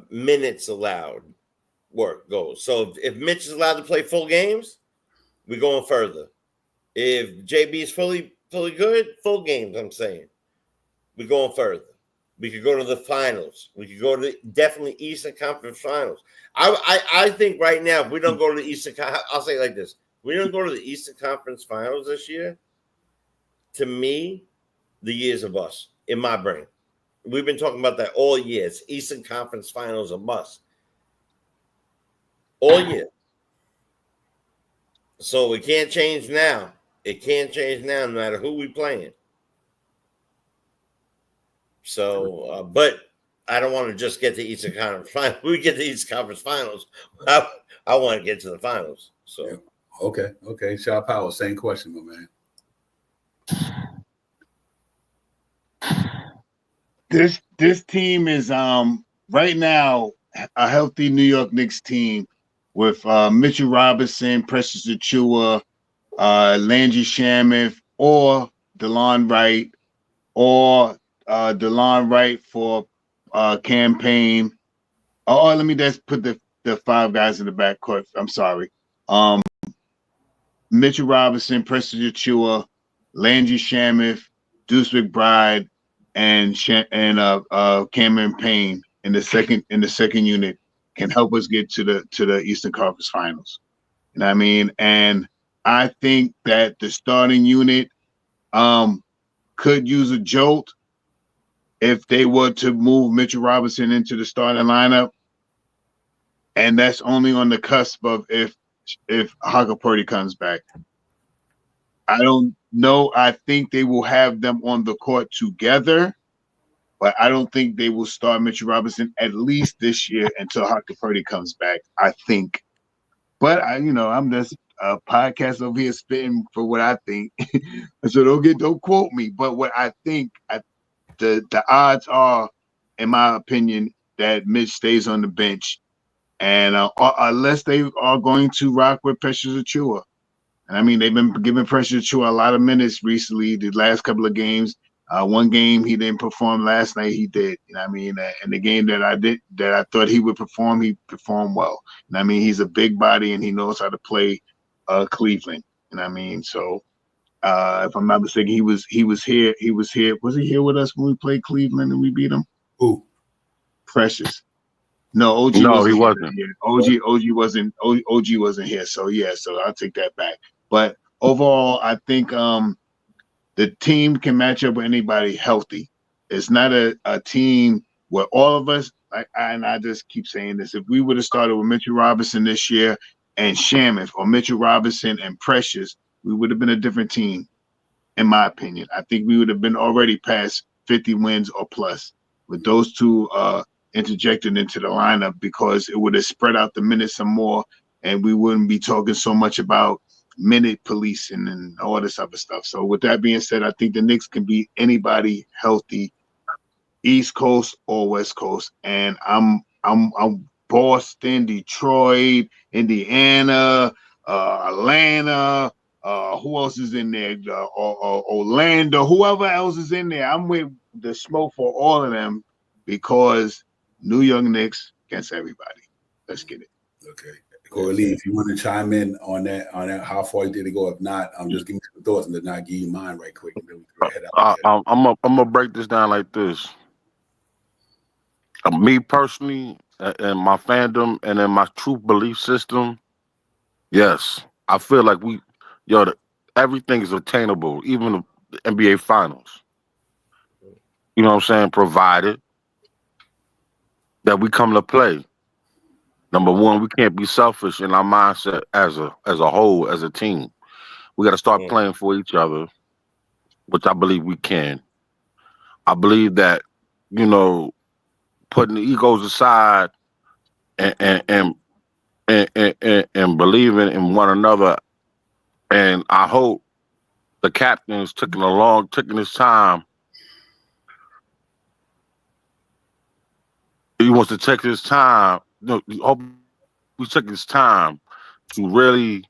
minutes allowed work goes. So if Mitch is allowed to play full games, we're going further. If JB is fully good, full games, I'm saying, we're going further. We could go to the finals. We could go to definitely Eastern Conference Finals. I think right now, if we don't go to the Eastern, I'll say it like this: we don't go to the Eastern Conference Finals this year. To me, the year's a bust in my brain. We've been talking about that all year. It's Eastern Conference Finals a bust all year. So it can't change now. It can't change now, no matter who we playing. So, but I don't want to just get to Eastern Conference Finals. We get to Eastern Conference Finals. I want to get to the finals. So, yeah. Okay. Shaw Powell, same question, my man. This team is right now a healthy New York Knicks team with Mitchell Robinson, Precious Achiuwa, Landry Shamet or DeLon Wright or DeLon Wright for campaign. Oh, let me just put the 5 guys in the backcourt. I'm sorry. Mitchell Robinson, Preston Achua, Landry Shamet, Deuce McBride, and Cameron Payne in the second unit can help us get to the Eastern Conference Finals. You know what I mean? And I think that the starting unit could use a jolt if they were to move Mitchell Robinson into the starting lineup. And that's only on the cusp of if Haka Purdy comes back. I don't know. I think they will have them on the court together, but I don't think they will start Mitchell Robinson at least this year until Haka Purdy comes back, I think. But I'm just a podcast over here spitting for what I think. So don't quote me. But what I think, the odds are, in my opinion, that Mitch stays on the bench. And unless they are going to rock with Precious Achua. And I mean, they've been giving Precious Achua a lot of minutes recently, the last couple of games. One game he didn't perform, last night he did. You know what I mean? And the game that I thought he would perform, he performed well. And I mean, he's a big body and he knows how to play Cleveland. You know what I mean? So if I'm not mistaken, he was here. Was he here with us when we played Cleveland and we beat him? Who? Precious. No, OG he wasn't. Here. OG wasn't here. So yeah, so I'll take that back. But overall, I think the team can match up with anybody healthy. It's not a team where all of us, and I just keep saying this, if we would have started with Mitchell Robinson this year and Shamet, or Mitchell Robinson and Precious, we would have been a different team, in my opinion. I think we would have been already past 50 wins or plus with those two interjected into the lineup, because it would have spread out the minutes some more and we wouldn't be talking so much about minute policing and all this other stuff. So with that being said, I think the Knicks can beat anybody healthy, East Coast or West Coast. And I'm Boston, Detroit, Indiana, Atlanta, who else is in there? Orlando, whoever else is in there. I'm with the smoke for all of them, because New York Knicks against everybody. Let's get it. Okay. Corey, if you want to chime in on that, how far you did it go? If not, I'm just giving you some thoughts and then I'll give you mine right quick. And then we can head out. I'm gonna break this down like this. Me personally, and my fandom, and in my true belief system, yes, I feel like everything is attainable, even the NBA Finals. You know what I'm saying? Provided that we come to play. Number one, we can't be selfish in our mindset as a whole, as a team. We got to start playing for each other, which I believe we can. I believe that, putting the egos aside and believing in one another. And I hope the captain's taking his time. He wants to take his time. Hope he took his time to really,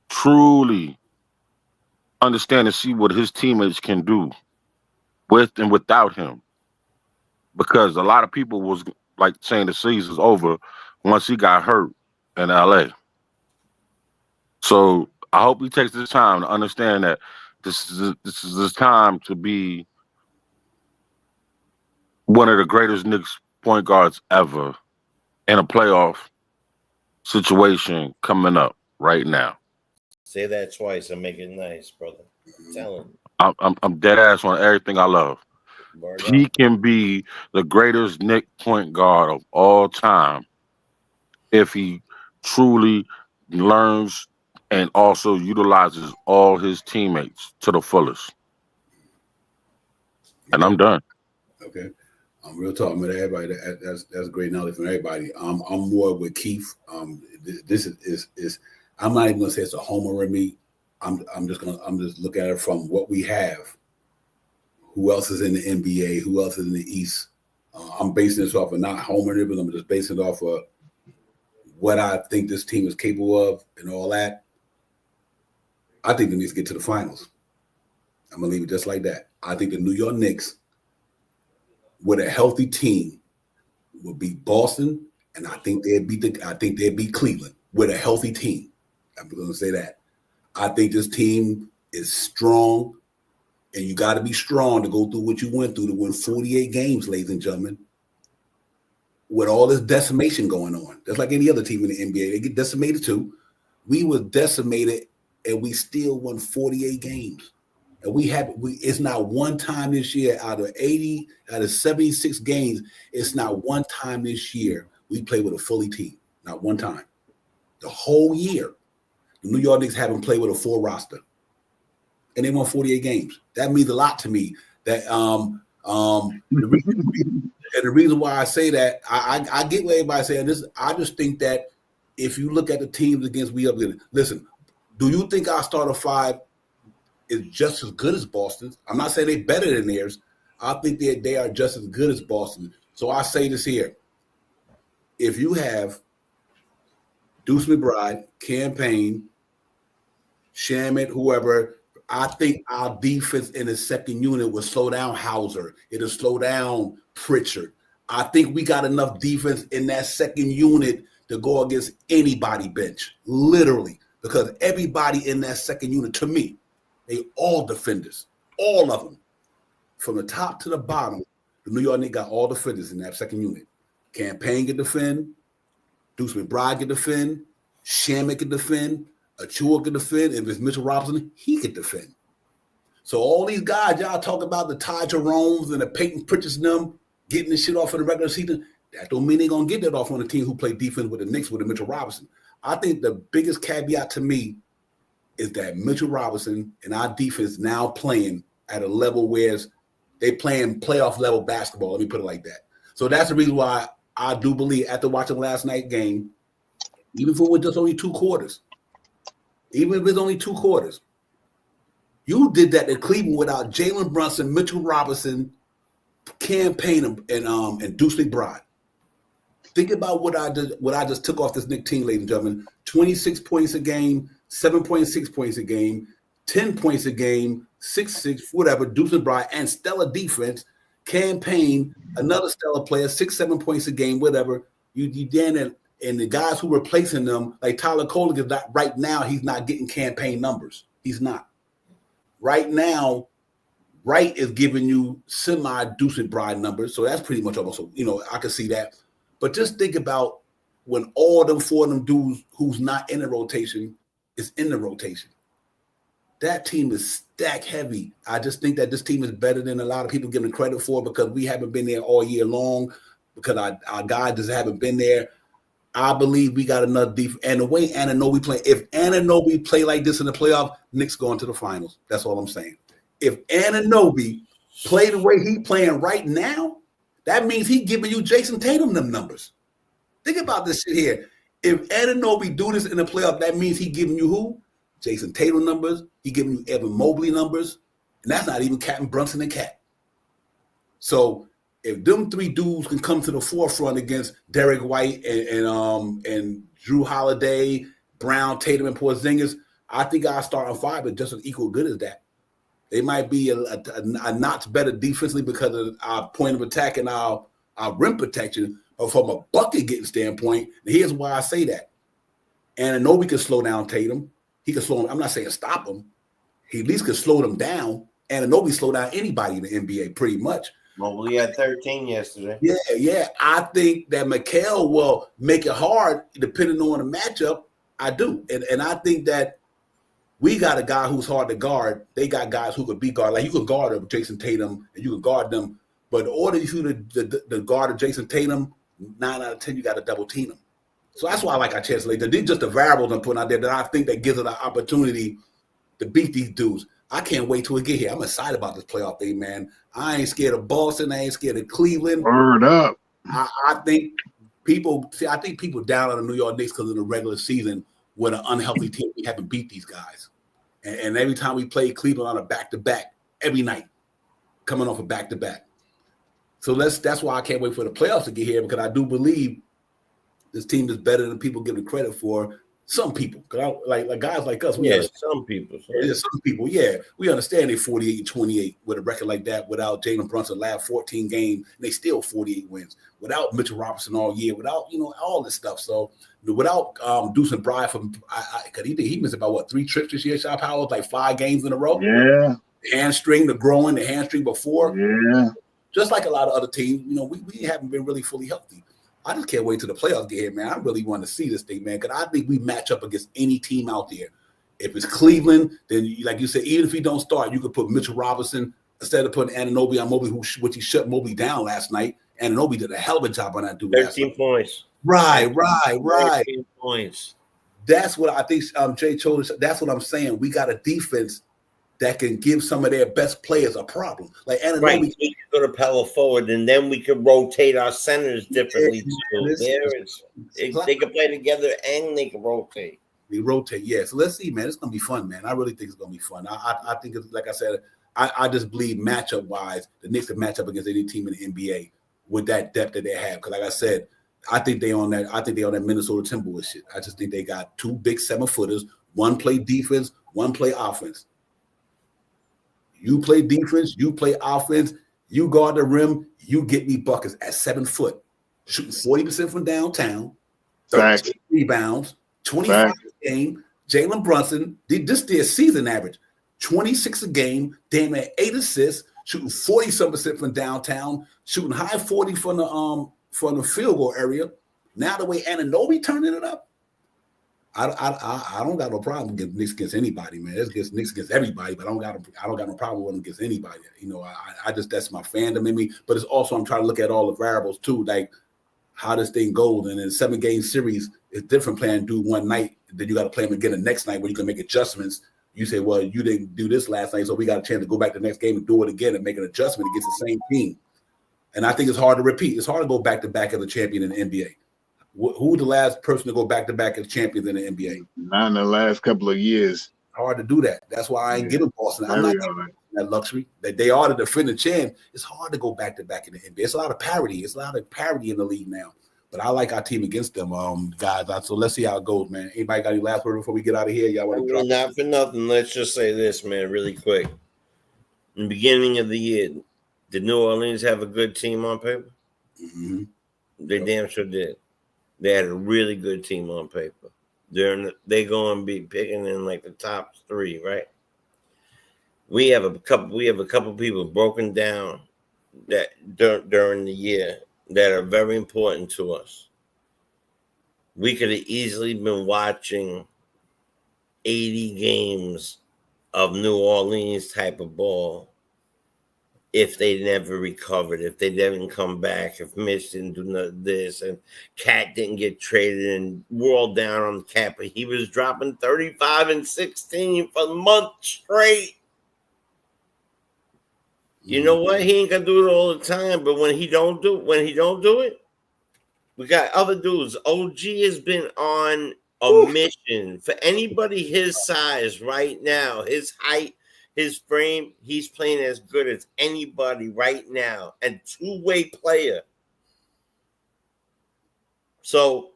truly understand and see what his teammates can do with and without him. Because a lot of people was like saying the season's over once he got hurt in LA. So I hope he takes this time to understand that this is his time to be one of the greatest Knicks point guards ever in a playoff situation coming up right now. Say that twice and make it nice, brother. Tell him. I'm dead ass on everything I love. He can be the greatest Knick point guard of all time if he truly learns and also utilizes all his teammates to the fullest. And I'm done. Okay. I'm real talking with everybody. That's great knowledge from everybody. I'm more with Keith. This is I'm not even gonna say it's a homer with me. I'm just looking at it from what we have. Who else is in the NBA? Who else is in the East? I'm basing this off of not homering it, but I'm just basing it off of what I think this team is capable of and all that. I think the Knicks get to the finals. I'm gonna leave it just like that. I think the New York Knicks, with a healthy team, will beat Boston, and I think they'd beat Cleveland with a healthy team. I'm gonna say that. I think this team is strong, and you got to be strong to go through what you went through to win 48 games, ladies and gentlemen. With all this decimation going on, just like any other team in the NBA, they get decimated too. We were decimated, and we still won 48 games. And it's not one time this year out of 76 games, it's not one time this year we played with a fully team. Not one time. The whole year, the New York Knicks haven't played with a full roster. And they won 48 games. That means a lot to me. That the reason why I say that, I get what everybody's saying this. I just think that if you look at the teams against we up there, listen, do you think our starter five is just as good as Boston's? I'm not saying they're better than theirs. I think they are just as good as Boston. So I say this here. If you have Deuce McBride, Campaign, Shamet, whoever, I think our defense in the second unit will slow down Hauser. It'll slow down Pritchard. I think we got enough defense in that second unit to go against anybody bench, literally, because everybody in that second unit, to me, they all defenders, all of them. From the top to the bottom, the New York Knicks got all defenders in that second unit. Campaign can defend, Deuce McBride can defend, Shamet can defend, Achua can defend. If it's Mitchell Robinson, he can defend. So all these guys, y'all talk about the Ty Jeromes and the Peyton Pritchards and them getting the shit off in the regular season. That don't mean they're going to get that off on the team who play defense with the Knicks with the Mitchell Robinson. I think the biggest caveat to me is that Mitchell Robinson and our defense now playing at a level where they playing playoff level basketball. Let me put it like that. So that's the reason why I do believe after watching last night's game, even if it was just only 2 quarters, even if it's only 2 quarters, you did that in Cleveland without Jalen Brunson, Mitchell Robinson, Campaign, and Deuce McBride. Think about what I just took off this Knicks team, ladies and gentlemen. 26 points a game, 7.6 points a game, 10 points a game, 6, whatever, Deuce McBride, and stellar defense, Campaign, another stellar player, 6, 7 points a game, whatever. You then and the guys who were replacing them, like Tyler Kolek, is not right now. He's not getting Campaign numbers. He's not. Right now, Wright is giving you semi-Deuce McBride numbers, so that's pretty much almost. I can see that. But just think about when all them 4 of them dudes who's not in the rotation is in the rotation. That team is stack heavy. I just think that this team is better than a lot of people giving credit for because we haven't been there all year long, because our guys just haven't been there. I believe we got enough defense. And the way Anunoby play, if Anunoby play like this in the playoff, Knicks going to the finals. That's all I'm saying. If Anunoby play the way he playing right now, that means he giving you Jason Tatum them numbers. Think about this shit here. If Anunoby do this in the playoff, that means he giving you who? Jason Tatum numbers. He giving you Evan Mobley numbers. And that's not even Captain Brunson and Cat. So if them 3 dudes can come to the forefront against Derek White and Drew Holiday, Brown, Tatum, and Porzingis, I think our starting 5 is just as equal good as that. They might be a notch better defensively because of our point of attack and our rim protection. But from a bucket getting standpoint, here's why I say that. Anunoby can slow down Tatum. He can slow him. I'm not saying stop him. He at least could slow them down. Anunoby slow down anybody in the NBA pretty much. Well, we had 13 yesterday. Yeah. I think that Mikal will make it hard depending on the matchup. I do. And I think that we got a guy who's hard to guard. They got guys who could be guarded. Like you could guard them, Jason Tatum, and you could guard them. But in order for you to guard Jason Tatum, 9 out of 10, you got to double team them. So that's why I like our chances later. They're just the variables I'm putting out there that I think that gives us an opportunity to beat these dudes. I can't wait till we get here. I'm excited about this playoff thing, man. I ain't scared of Boston. I ain't scared of Cleveland. Word up. I think people down on the New York Knicks because of the regular season with an unhealthy team. We haven't beat these guys. And every time we play Cleveland on a back-to-back, every night, coming off a back-to-back. So that's why I can't wait for the playoffs to get here, because I do believe this team is better than people give it credit for. Some people, like guys like us, some people. Yeah, we understand they 48-28 with a record like that without Jalen Brunson last 14 games, and they still 48 wins without Mitchell Robinson all year, without all this stuff. So without Deuce and Bry from, because he missed about 3 trips this year. Shot Powell, like 5 games in a row. Yeah, the hamstring before. Yeah, just like a lot of other teams, we haven't been really fully healthy. I just can't wait till the playoffs get here, man. I really want to see this thing, man, because I think we match up against any team out there. If it's Cleveland, then like you said, even if he don't start, you could put Mitchell Robinson instead of putting Anunoby on Mobley, which he shut Mobley down last night. Anunoby did a hell of a job on that dude. 13 points. Right. 13 points. That's what I think, Jay Choder. That's what I'm saying. We got a defense that can give some of their best players a problem. Like Anunoby, right. We can go to power forward, and then we can rotate our centers differently too. They can play together and they can rotate. They rotate, yeah. So let's see, man. It's gonna be fun, man. I really think it's gonna be fun. I think it's like I said. I just believe matchup wise, the Knicks can match up against any team in the NBA with that depth that they have. Because like I said, I think they on that Minnesota Timberwolves shit. I just think they got 2 big 7-footers. One play defense, one play offense. You play defense, you play offense, you guard the rim, you get me buckets at 7 foot, shooting 40% from downtown, 13 rebounds, 25 a game. Jalen Brunson, this their season average, 26 a game, damn at 8 assists, shooting 40% from downtown, shooting high 40 from the field goal area. Now the way Anunoby turning it up, I don't got no problem against Knicks against anybody, man. It's against Knicks against everybody, but I don't got no problem with them against anybody. I just that's my fandom in me. But it's also I'm trying to look at all the variables too, like how this thing goes. And in a 7-game series, it's different playing dude one night, then you got to play him again the next night where you can make adjustments. You say, well, you didn't do this last night, so we got a chance to go back to the next game and do it again and make an adjustment against the same team. And I think it's hard to repeat. It's hard to go back to back as a champion in the NBA. Who's the last person to go back-to-back as champions in the NBA? Not in the last couple of years. Hard to do that. That's why I ain't giving Boston. I'm not giving that luxury. That they are the defending champ. It's hard to go back-to-back in the NBA. It's a lot of parity. It's a lot of parity in the league now. But I like our team against them, guys. So let's see how it goes, man. Anybody got any last word before we get out of here? Y'all want to drop? Not for nothing. Let's just say this, man, really quick. In the beginning of the year, did New Orleans have a good team on paper? Mm-hmm. They damn sure did. They had a really good team on paper. They're going to be picking in like the top 3, right? We have a couple people broken down that during the year that are very important to us. We could have easily been watching 80 games of New Orleans type of ball if they never recovered, if they didn't come back, if Mitch didn't do this, and Cat didn't get traded, and we're all down on the Cat, but he was dropping 35 and 16 for a month straight. You know what? He ain't gonna do it all the time, but when he don't do it, we got other dudes. OG has been on a mission. For anybody his size right now, his height, his frame, he's playing as good as anybody right now, and 2-way player. So,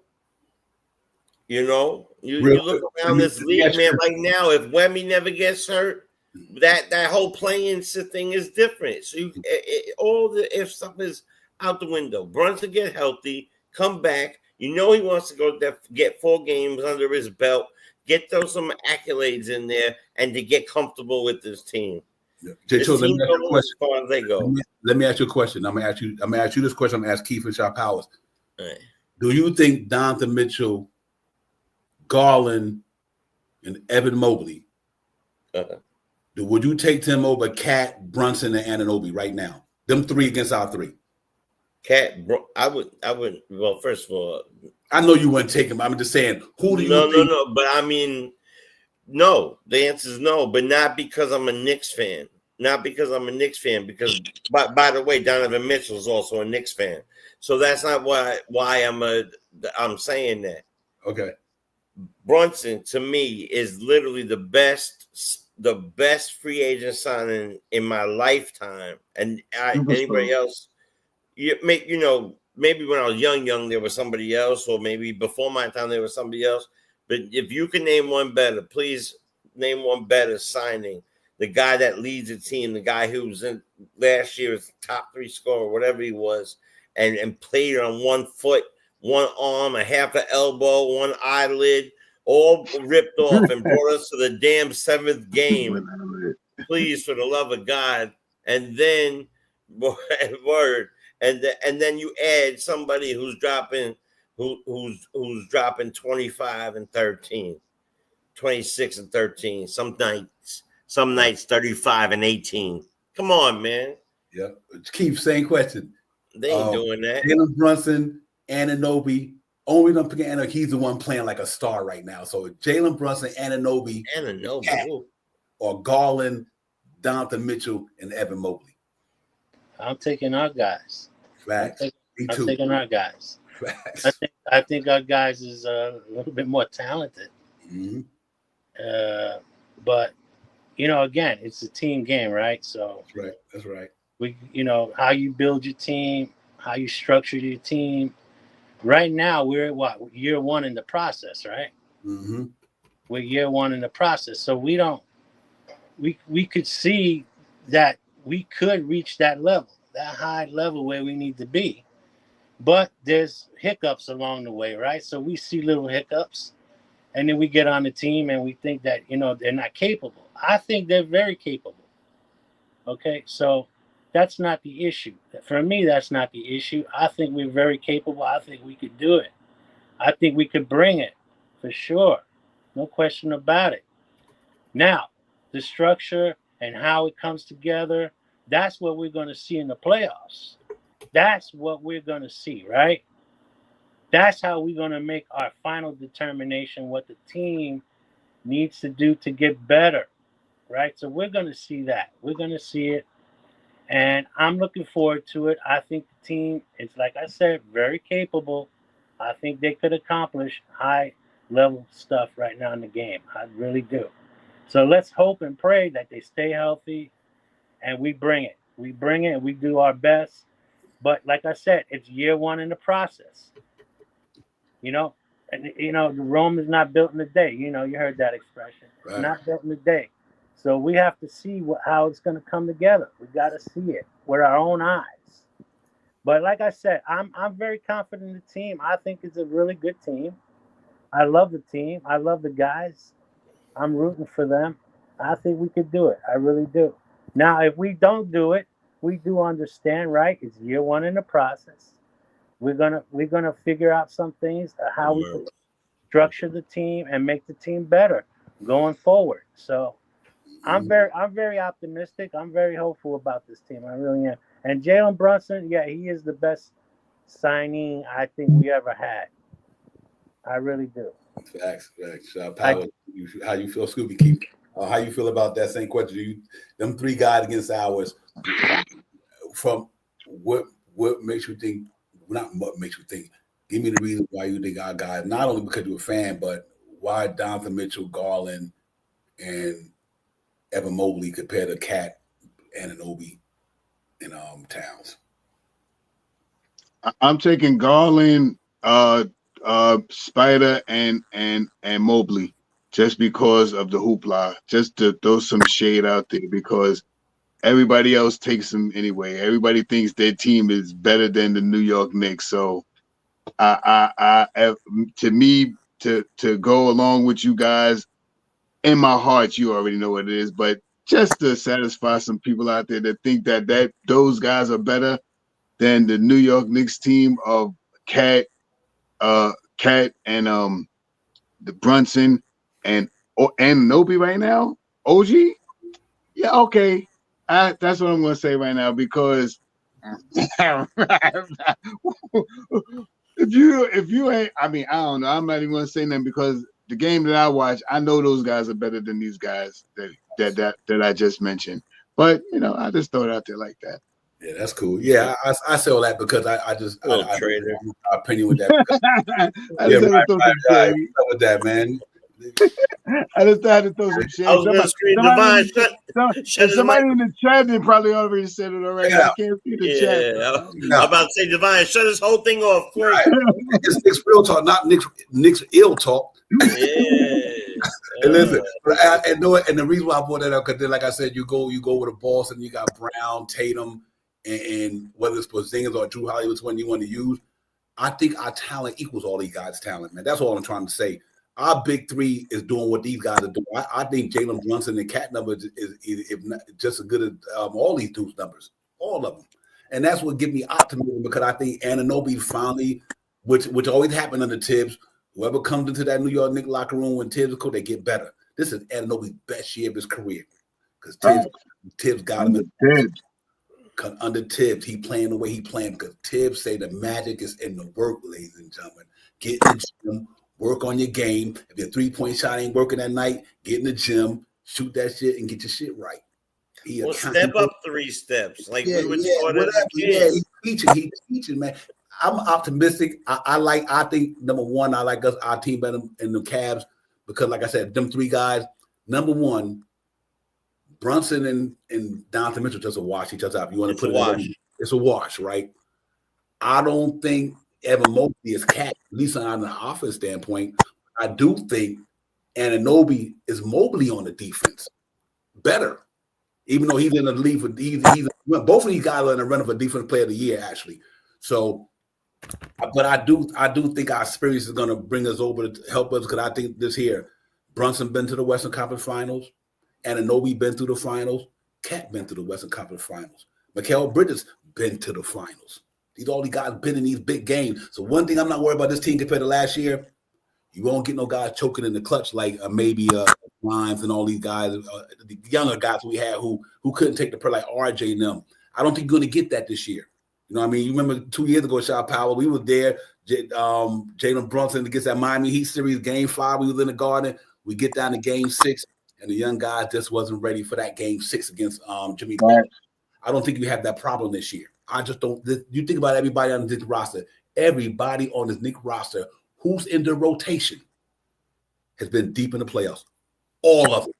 you look around this league, man, right now, if Wemby never gets hurt, that whole playing thing is different. So all the if stuff is out the window. Brunson get healthy, come back. He wants to go get 4 games under his belt, get those some accolades in there, and to get comfortable with this team. Yeah. Let me ask you a question. As far as they go. Let me ask you a question. I'm gonna ask you this question. I'm gonna ask Keith and Shot Powers. Right. Do you think Donovan Mitchell, Garland, and Evan Mobley? Would you take them over Cat, Brunson, and Anunoby right now? Them 3 against our 3. Cat, I would. Well, first of all, I know you wouldn't take him. I'm just saying, who do you think? No. But I mean, no. The answer is no, but not because I'm a Knicks fan. Not because I'm a Knicks fan. Because, by the way, Donovan Mitchell is also a Knicks fan. So that's not why I'm saying that. Okay. Brunson, to me, is literally the best free agent signing in my lifetime. And anybody else, maybe when I was young, there was somebody else, or maybe before my time, there was somebody else. But if you can name one better, please name one better signing. The guy that leads the team, the guy who was in last year's top 3 scorer, whatever he was, and played on one foot, one arm, a half an elbow, one eyelid, all ripped off and brought us to the damn 7th game. Please, for the love of God. And then word. And then you add somebody who's dropping 25 and 13, 26 and 13. Some nights 35 and 18. Come on, man. Yeah. Keep same question. They ain't doing that. Jalen Brunson, Anunoby. Only reason I'm picking Anunoby, he's the one playing like a star right now. So Jalen Brunson, Anunoby, or Garland, Donovan Mitchell, and Evan Mobley. I'm taking our guys. Facts. I'm taking our guys. Facts. I think our guys is a little bit more talented. Mm-hmm. But again, it's a team game, right? So That's right. We, how you build your team, how you structure your team. Right now, we're at year 1 in the process, right? Mm-hmm. We're year 1 in the process, so we could see that we could reach that level, that high level where we need to be, but there's hiccups along the way, right? So we see little hiccups, and then we get on the team and we think that they're not capable. I think they're very capable. Okay, so that's not the issue. For me, that's not the issue. I think we're very capable. I think we could do it. I think we could bring it, for sure. No question about it. Now, the structure and how it comes together, that's what we're going to see in the playoffs. That's what we're going to see, right? That's how we're going to make our final determination what the team needs to do to get better, right? So we're going to see that. We're going to see it. And I'm looking forward to it. I think the team is, like I said, very capable. I think they could accomplish high-level stuff right now in the game. I really do. So let's hope and pray that they stay healthy and we bring it. We bring it and we do our best. But like I said, it's year 1 in the process. And the Rome is not built in a day. You heard that expression. Right. Not built in a day. So we have to see how it's going to come together. We got to see it with our own eyes. But like I said, I'm very confident in the team. I think it's a really good team. I love the team. I love the guys. I'm rooting for them. I think we could do it. I really do. Now, if we don't do it, we do understand, right? It's year 1 in the process. We're gonna figure out some things, how we can structure the team and make the team better going forward. So I'm very optimistic. I'm very hopeful about this team. I really am. And Jalen Brunson, yeah, he is the best signing I think we ever had. I really do. Facts. Power, how you feel, Scooby? Keep. How you feel about that same question? Them 3 guys against ours. From what makes you think? Not what makes you think. Give me the reason why you think our guys. Not only because you're a fan, but why Donovan Mitchell, Garland, and Evan Mobley compared to Cat, Anunoby, and Towns. I'm taking Garland, Spider, and Mobley just because of the hoopla. Just to throw some shade out there because everybody else takes them anyway. Everybody thinks their team is better than the New York Knicks. So, to me, to go along with you guys, in my heart, you already know what it is. But just to satisfy some people out there that think that those guys are better than the New York Knicks team of Cat and the Brunson and Nobi right now, OG. Yeah, okay. That's what I'm going to say right now because if you ain't, I mean, I don't know. I'm not even going to say nothing because the game that I watch, I know those guys are better than these guys that I just mentioned. But I just throw it out there like that. Yeah, that's cool. Yeah, I say all that because I trader my opinion with that. Right with that, man. I just had to throw some shit. Somebody in the chat they probably already said it already. Yeah. I can't see the chat. I'm about to say, Divine, shut this whole thing off. Right. It's Knicks real talk, not Knicks ill talk. And listen, and the reason why I brought that up, because then, like I said, you go with a Boston, you got Brown, Tatum, and whether it's Porzingis or Drew Holiday, which one you want to use. I think our talent equals all these guys' talent, man. That's all I'm trying to say. Our big three is doing what these guys are doing. I think Jalen Brunson and Cat numbers is if not, just as good as all these dudes' numbers, all of them. And that's what gives me optimism, because I think Anunoby finally, which always happened under Tibbs, whoever comes into that New York Knicks locker room when Tibbs is cool, they get better. This is Anunoby's best year of his career, because Tibbs got him under Tibbs. He playing the way he playing, because Tibbs say the magic is in the work, ladies and gentlemen. Get in the gym, work on your game. If your 3-point shot ain't working that night, get in the gym, shoot that shit, and get your shit right. Well, step up 3 steps, like we were taught as a kid. kid. He's teaching, man. I'm optimistic. I think number one, I like our team better in the Cavs, because, like I said, them 3 guys. Number one, Brunson and Donovan Mitchell just a wash each other out. You want to put it in? It's a wash, right? I don't think Evan Mobley is Cat, at least on an offense standpoint. I do think Anunoby is Mobley on the defense better, even though he's in the league for both of these guys are in the running for Defensive Player of the Year, actually. So, but I do think our experience is going to bring us over to help us, because I think this here, Brunson been to the Western Conference Finals, Anunoby been through the finals, Cat been to the Western Conference Finals, Mikal Bridges been to the finals. All these guys been in these big games. So one thing I'm not worried about this team compared to last year, you won't get no guys choking in the clutch like maybe Grimes and all these guys, the younger guys we had who couldn't take the pressure, like RJ and them. I don't think you're going to get that this year. You know what I mean? You remember 2 years ago, Shaw Powell, we were there. Jalen Brunson against that Miami Heat series, Game 5, we was in the Garden. We get down to Game 6, and the young guys just wasn't ready for that Game 6 against Jimmy Butler. I don't think you have that problem this year. I just don't. You think about everybody on this roster. Everybody on this Knicks roster who's in the rotation has been deep in the playoffs. All of them.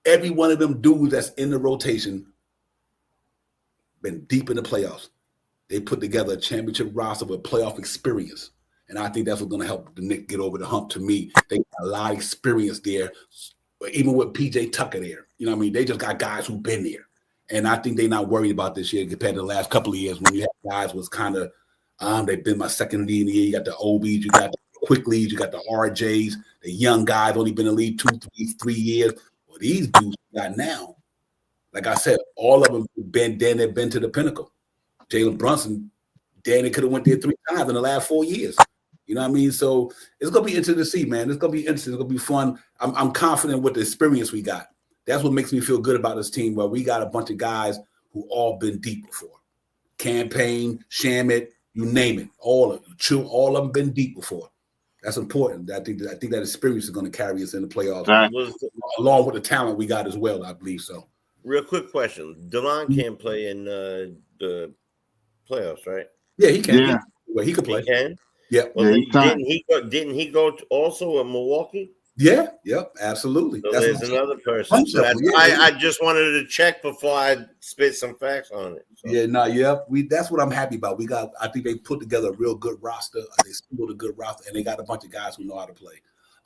Every one of them dudes that's in the rotation been deep in the playoffs. They put together a championship roster with playoff experience. And I think that's what's going to help the Knicks get over the hump to me. They got a lot of experience there, even with PJ Tucker there. You know what I mean? They just got guys who've been there. And I think they're not worried about this year compared to the last couple of years when you have guys was kind of, they've been my second lead in the year. You got the OBs, you got the quick leads, you got the RJs, the young guys only been in the league 2, 3 years. Well, these dudes got now, like I said, all of them been to the pinnacle. Jalen Brunson, Danny could have went there 3 times in the last 4 years. You know what I mean? So it's gonna be interesting to see, man. It's gonna be interesting. It's gonna be fun. I'm confident with the experience we got. That's what makes me feel good about this team, where we got a bunch of guys who all been deep before. Campaign, Shamet, you name it, all of them been deep before. That's important. I think that experience is going to carry us in the playoffs, along with the talent we got as well. I believe so. Real quick question: Delon can't play in the playoffs, right? Yeah, he can. Yeah, he can play. He can. Yeah. Well, didn't he go also in Milwaukee? Yeah. Yep. Absolutely. So there's another person. So I just wanted to check before I spit some facts on it. So. Yeah. No. Yeah. That's what I'm happy about. I think they put together a real good roster. They assembled a good roster, and they got a bunch of guys who know how to play.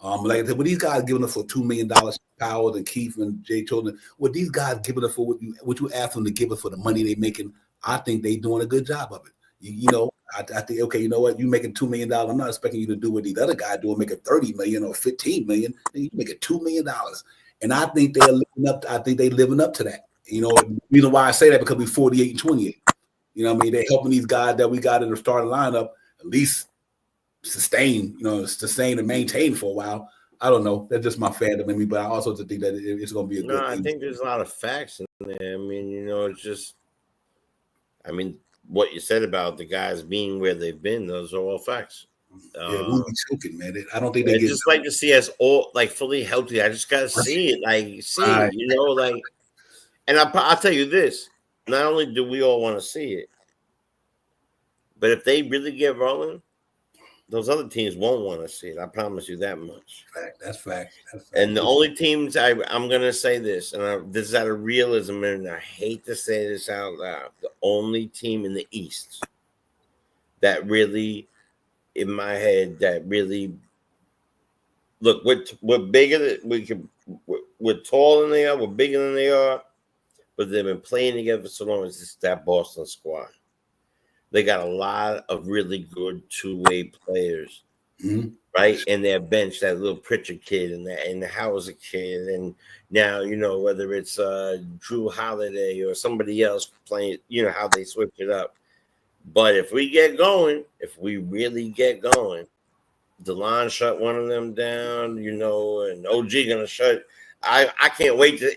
Like I said, with these guys giving us for $2 million, Powell and Keith and Jay Children, with these guys giving us for what you ask them to give us for the money they making, I think they doing a good job of it. You know, I think, okay, you know what? You making $2 million. I'm not expecting you to do what these other guys doing, making $30 million or $15 million. You making $2 million, and I think they're living up. I think they living up to that. You know, the reason why I say that because we're 48 and 28. You know what I mean? They're helping these guys that we got in the starting lineup at least sustain and maintain for a while. I don't know. That's just my fandom in me, but I also think that it's going to be a good thing. I think there's a lot of facts in there. I mean, you know, it's just, I mean, what you said about the guys being where they've been, those are all facts. Yeah, we'll be choking, man. I don't think they just like to see us all like fully healthy. I just gotta see it, it, you know, like. And I'll tell you this: not only do we all want to see it, but if they really get rolling, those other teams won't want to see it. I promise you that much. That's fact. And the only teams I'm gonna say this, and this is out of realism, and I hate to say this out loud, the only team in the East that really, in my head, that really look, we're bigger than we're taller than they are, we're bigger than they are, but they've been playing together for so long. It's that Boston squad. They got a lot of really good two-way players, right? And their bench, that little Pritchard kid and the Hauser kid, and now whether it's Drew Holiday or somebody else playing, how they switch it up. But if we really get going, DeLon shut one of them down, and OG gonna shut. I can't wait to.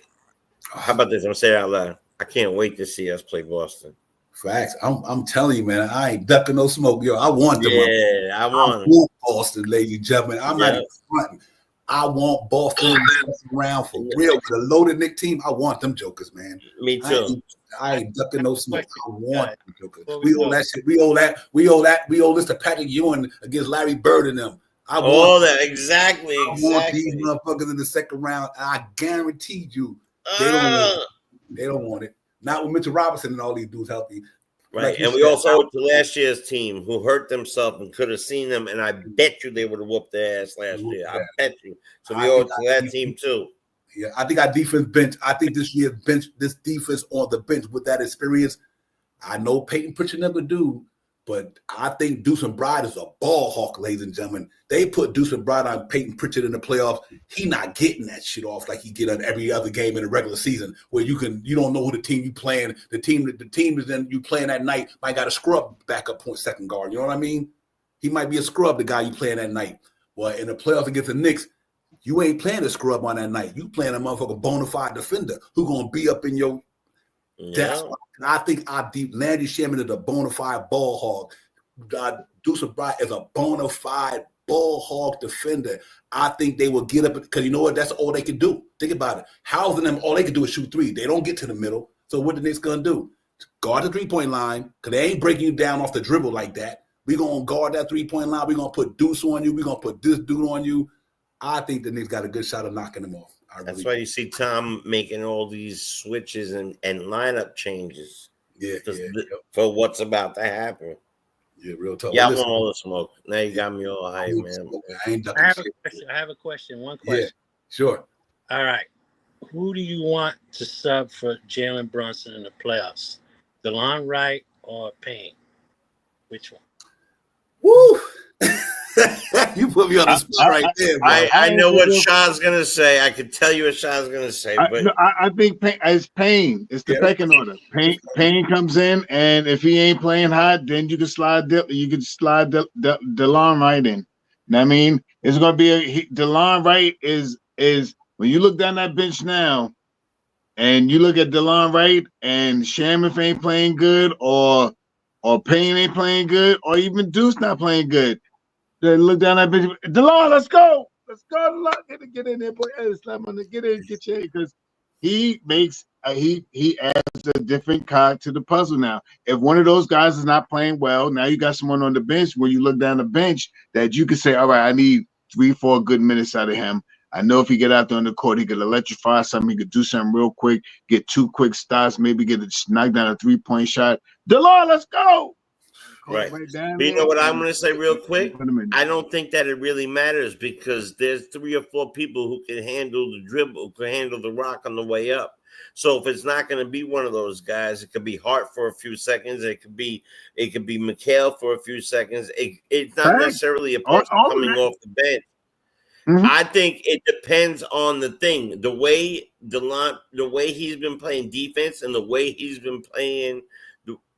How about this? I'm gonna say it out loud. I can't wait to see us play Boston. Facts. I'm telling you, man. I ain't ducking no smoke, yo. I want them. Yeah, I want Boston, ladies and gentlemen. I'm not even fronting. I want Boston around for real. With a loaded Knicks team, I want them jokers, man. Me too. I ain't ducking no smoke. I want them jokers. We owe that shit. We owe that. We owe this to Patrick Ewing against Larry Bird and them. I want that exactly. I want these motherfuckers in the second round. I guarantee you, they don't want it. They don't want it. Not with Mitchell Robinson and all these dudes healthy. Right. Like and we also owed to last year's team who hurt themselves and could have seen them. And I bet you they would have whooped their ass last year. I bet you. So we owe it to that team too. Yeah, I think our defense bench. I think this year's bench, this defense on the bench with that experience. I know Peyton Pritchard never do, but I think Deuce and Bride is a ball hawk, ladies and gentlemen. They put Deuce and Bride on Peyton Pritchard in the playoffs. He not getting that shit off like he get on every other game in the regular season, where you don't know who the team you playing. The team is then you playing that night might got a scrub backup point second guard. You know what I mean? He might be a scrub, the guy you playing that night. Well, in the playoffs against the Knicks, you ain't playing a scrub on that night. You playing a motherfucker bona fide defender who gonna be up in your. That's why. And I think our deep Landry Shaman is a bona fide ball hog. Deuce Bride is a bona fide ball hog defender. I think they will get up because you know what? That's all they can do. Think about it. House and them, all they can do is shoot three. They don't get to the middle. So what the Knicks gonna do? Guard the 3-point line because they ain't breaking you down off the dribble like that. We're gonna guard that 3-point line. We're gonna put Deuce on you. We're gonna put this dude on you. I think the Knicks got a good shot of knocking them off. That's why you see Tom making all these switches and lineup changes. Yeah, for what's about to happen. Yeah, real tough. Yeah, I want all the smoke. Now you got me all hype, man. I have a question. One question. Yeah, sure. All right. Who do you want to sub for Jalen Brunson in the playoffs? DeLon Wright or Payne? Which one? Woo! You put me on the spot right there, bro. I know what Shaw's gonna say. I can tell you what Shaw's gonna say, but I think it's Payne. It's the pecking order. Payne comes in, and if he ain't playing hot, then you can slide DeLon Wright in. Know what I mean, it's gonna be DeLon Wright is when you look down that bench now, and you look at DeLon Wright and Shaman ain't playing good, or Payne ain't playing good, or even Deuce not playing good. They look down that bench. DeLon, let's go. Let's go, DeLon. Get in there, boy. Hey, slam on the get in, get your because he makes he adds a different cog to the puzzle now. If one of those guys is not playing well, now you got someone on the bench where you look down the bench that you can say, all right, I need 3-4 good minutes out of him. I know if he get out there on the court, he could electrify something. He could do something real quick, get 2 quick stops, maybe knock down a 3-point shot. DeLon, let's go. Right. You know what I'm going to say real quick? I don't think that it really matters because there's 3 or 4 people who can handle the dribble, who can handle the rock on the way up. So if it's not going to be one of those guys, it could be Hart for a few seconds. It could be McHale for a few seconds. It's not necessarily a person coming off the bench. Mm-hmm. I think it depends on the thing, the way he's been playing defense and the way he's been playing.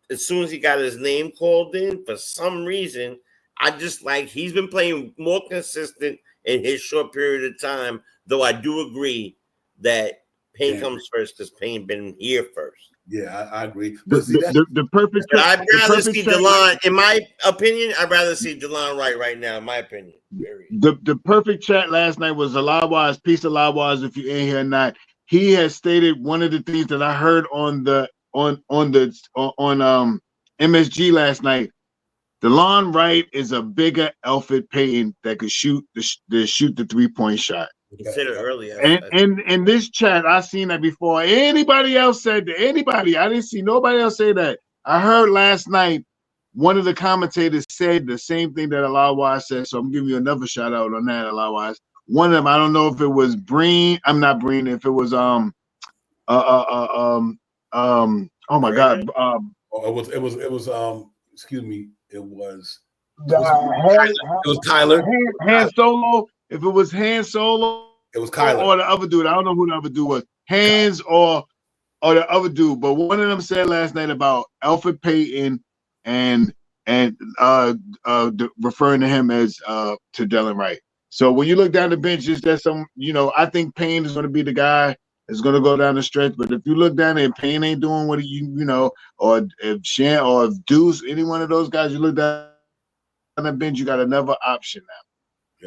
As soon as he got his name called in, for some reason, I just like he's been playing more consistent in his short period of time. Though I do agree that Payne comes first because Payne been here first. Yeah, I agree. But the perfect. I'd rather see DeLon. In my opinion, I'd rather see DeLon right now. In my opinion, the perfect chat last night was Alawaz. Peace, Alawaz. If you ain't here or not, he has stated one of the things that I heard on MSG last night. DeLon Wright is a bigger Elfrid Payton that could shoot the 3-point shot. He said it earlier. And in this chat, I seen that before. Anybody else said that? Anybody? I didn't see nobody else say that. I heard last night one of the commentators said the same thing that Alawaz said. So I'm giving you another shout out on that, Alawaz. one of them. I don't know if it was Breen. I'm not Breen. If it was oh my God. It was excuse me. It was Tyler. Han Solo. If it was Han Solo, it was Kyler or the other dude. I don't know who the other dude was. Hands or the other dude. But one of them said last night about Alfred Payton and referring to him as to Dylan Wright. So when you look down the bench, is there some, I think Payne is going to be the guy that's going to go down the stretch. But if you look down there and Payne ain't doing what or if Shan or if Deuce, any one of those guys, you look down the bench, you got another option now.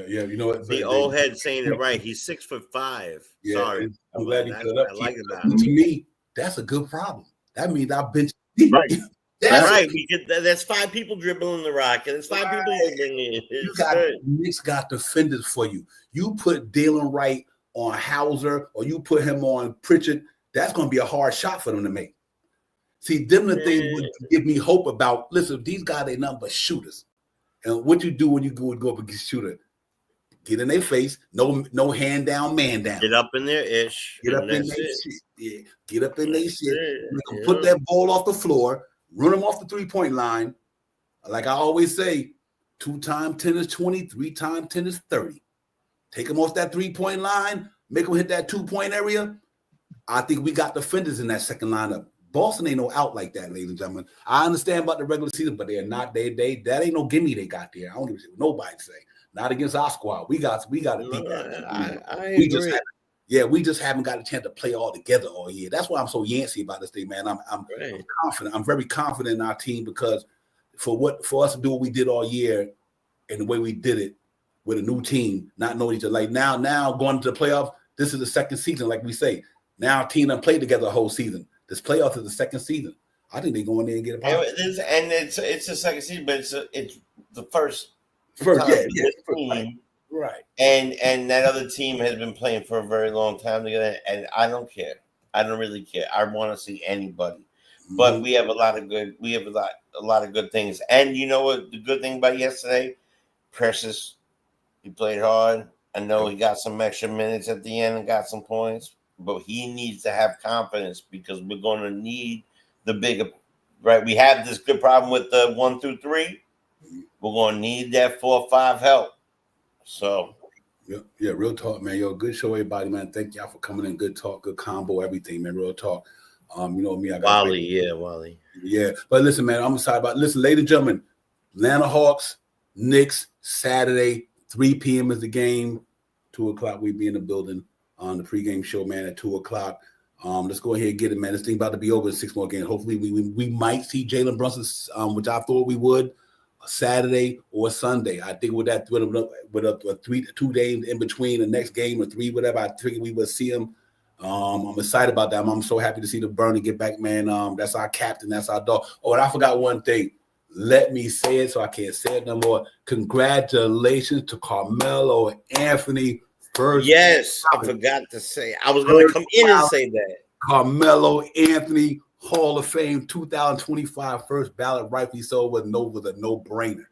Yeah, you know what? The old head saying it right. He's 6'5". Yeah, sorry, I'm glad you put it up. I like about it. him. To me, that's a good problem. That means our bench. Right. That's right. That's 5 people dribbling the rock, and it's 5 people dribbling it. Knicks got defenders for you. You put Dylan Wright on Hauser, or you put him on Pritchard. That's going to be a hard shot for them to make. See, them the things would give me hope about. Listen, these guys ain't nothing but shooters. And what you do when you go up against a shooter, get in their face, no hand down, man down. Get up in their ish. Get up in their shit. Yeah, get up in their shit. Put that ball off the floor. Run them off the 3-point line. Like I always say, 2 times 10 is 20, 3 times 10 is 30. Take them off that 3-point line, make them hit that 2-point area. I think we got defenders in that second lineup. Boston ain't no out like that, ladies and gentlemen. I understand about the regular season, but they're not. That ain't no gimme they got there. I don't give a shit what nobody say. Not against our squad. We got to beat that. I agree. We just haven't got a chance to play all together all year. That's why I'm so yancy about this thing, man. I'm confident. I'm very confident in our team because for us to do what we did all year and the way we did it with a new team, not knowing each other. Like now going into the playoffs, this is the second season, like we say. Now our team done played together the whole season. This playoff is the second season. I think they go in there and get a power. It's the second season, but it's the first team. Right. And that other team has been playing for a very long time together, and I don't care. I don't really care. I want to see anybody. But we have a lot of good things. And you know what the good thing about yesterday? Precious, he played hard. I know he got some extra minutes at the end and got some points, but he needs to have confidence because we're going to need the bigger, right? We have this good problem with the 1 through 3. We're going to need that 4 or 5 help. So, yeah, real talk, man. Yo, good show, everybody, man. Thank y'all for coming in. Good talk, good combo, everything, man. Real talk. You know me, I got Wally. Yeah, but listen, man, I'm excited about. Listen, ladies and gentlemen, Atlanta Hawks, Knicks, Saturday, 3 p.m. is the game. 2 o'clock, we be in the building on the pregame show, man. At 2 o'clock. Let's go ahead and get it, man. This thing about to be over in 6 more games. Hopefully, we might see Jalen Brunson, which I thought we would. Saturday or Sunday. I think with a 2 days in between the next game or 3, whatever, I think we will see him. I'm excited about that. I'm so happy to see the Bernie get back, man. That's our captain. That's our dog. Oh, and I forgot one thing. Let me say it so I can't say it no more. Congratulations to Carmelo Anthony. First. Yes, I forgot to say. I was going to come in and say that. Carmelo Anthony, Hall of Fame 2025 first ballot, rightfully so, with a no-brainer.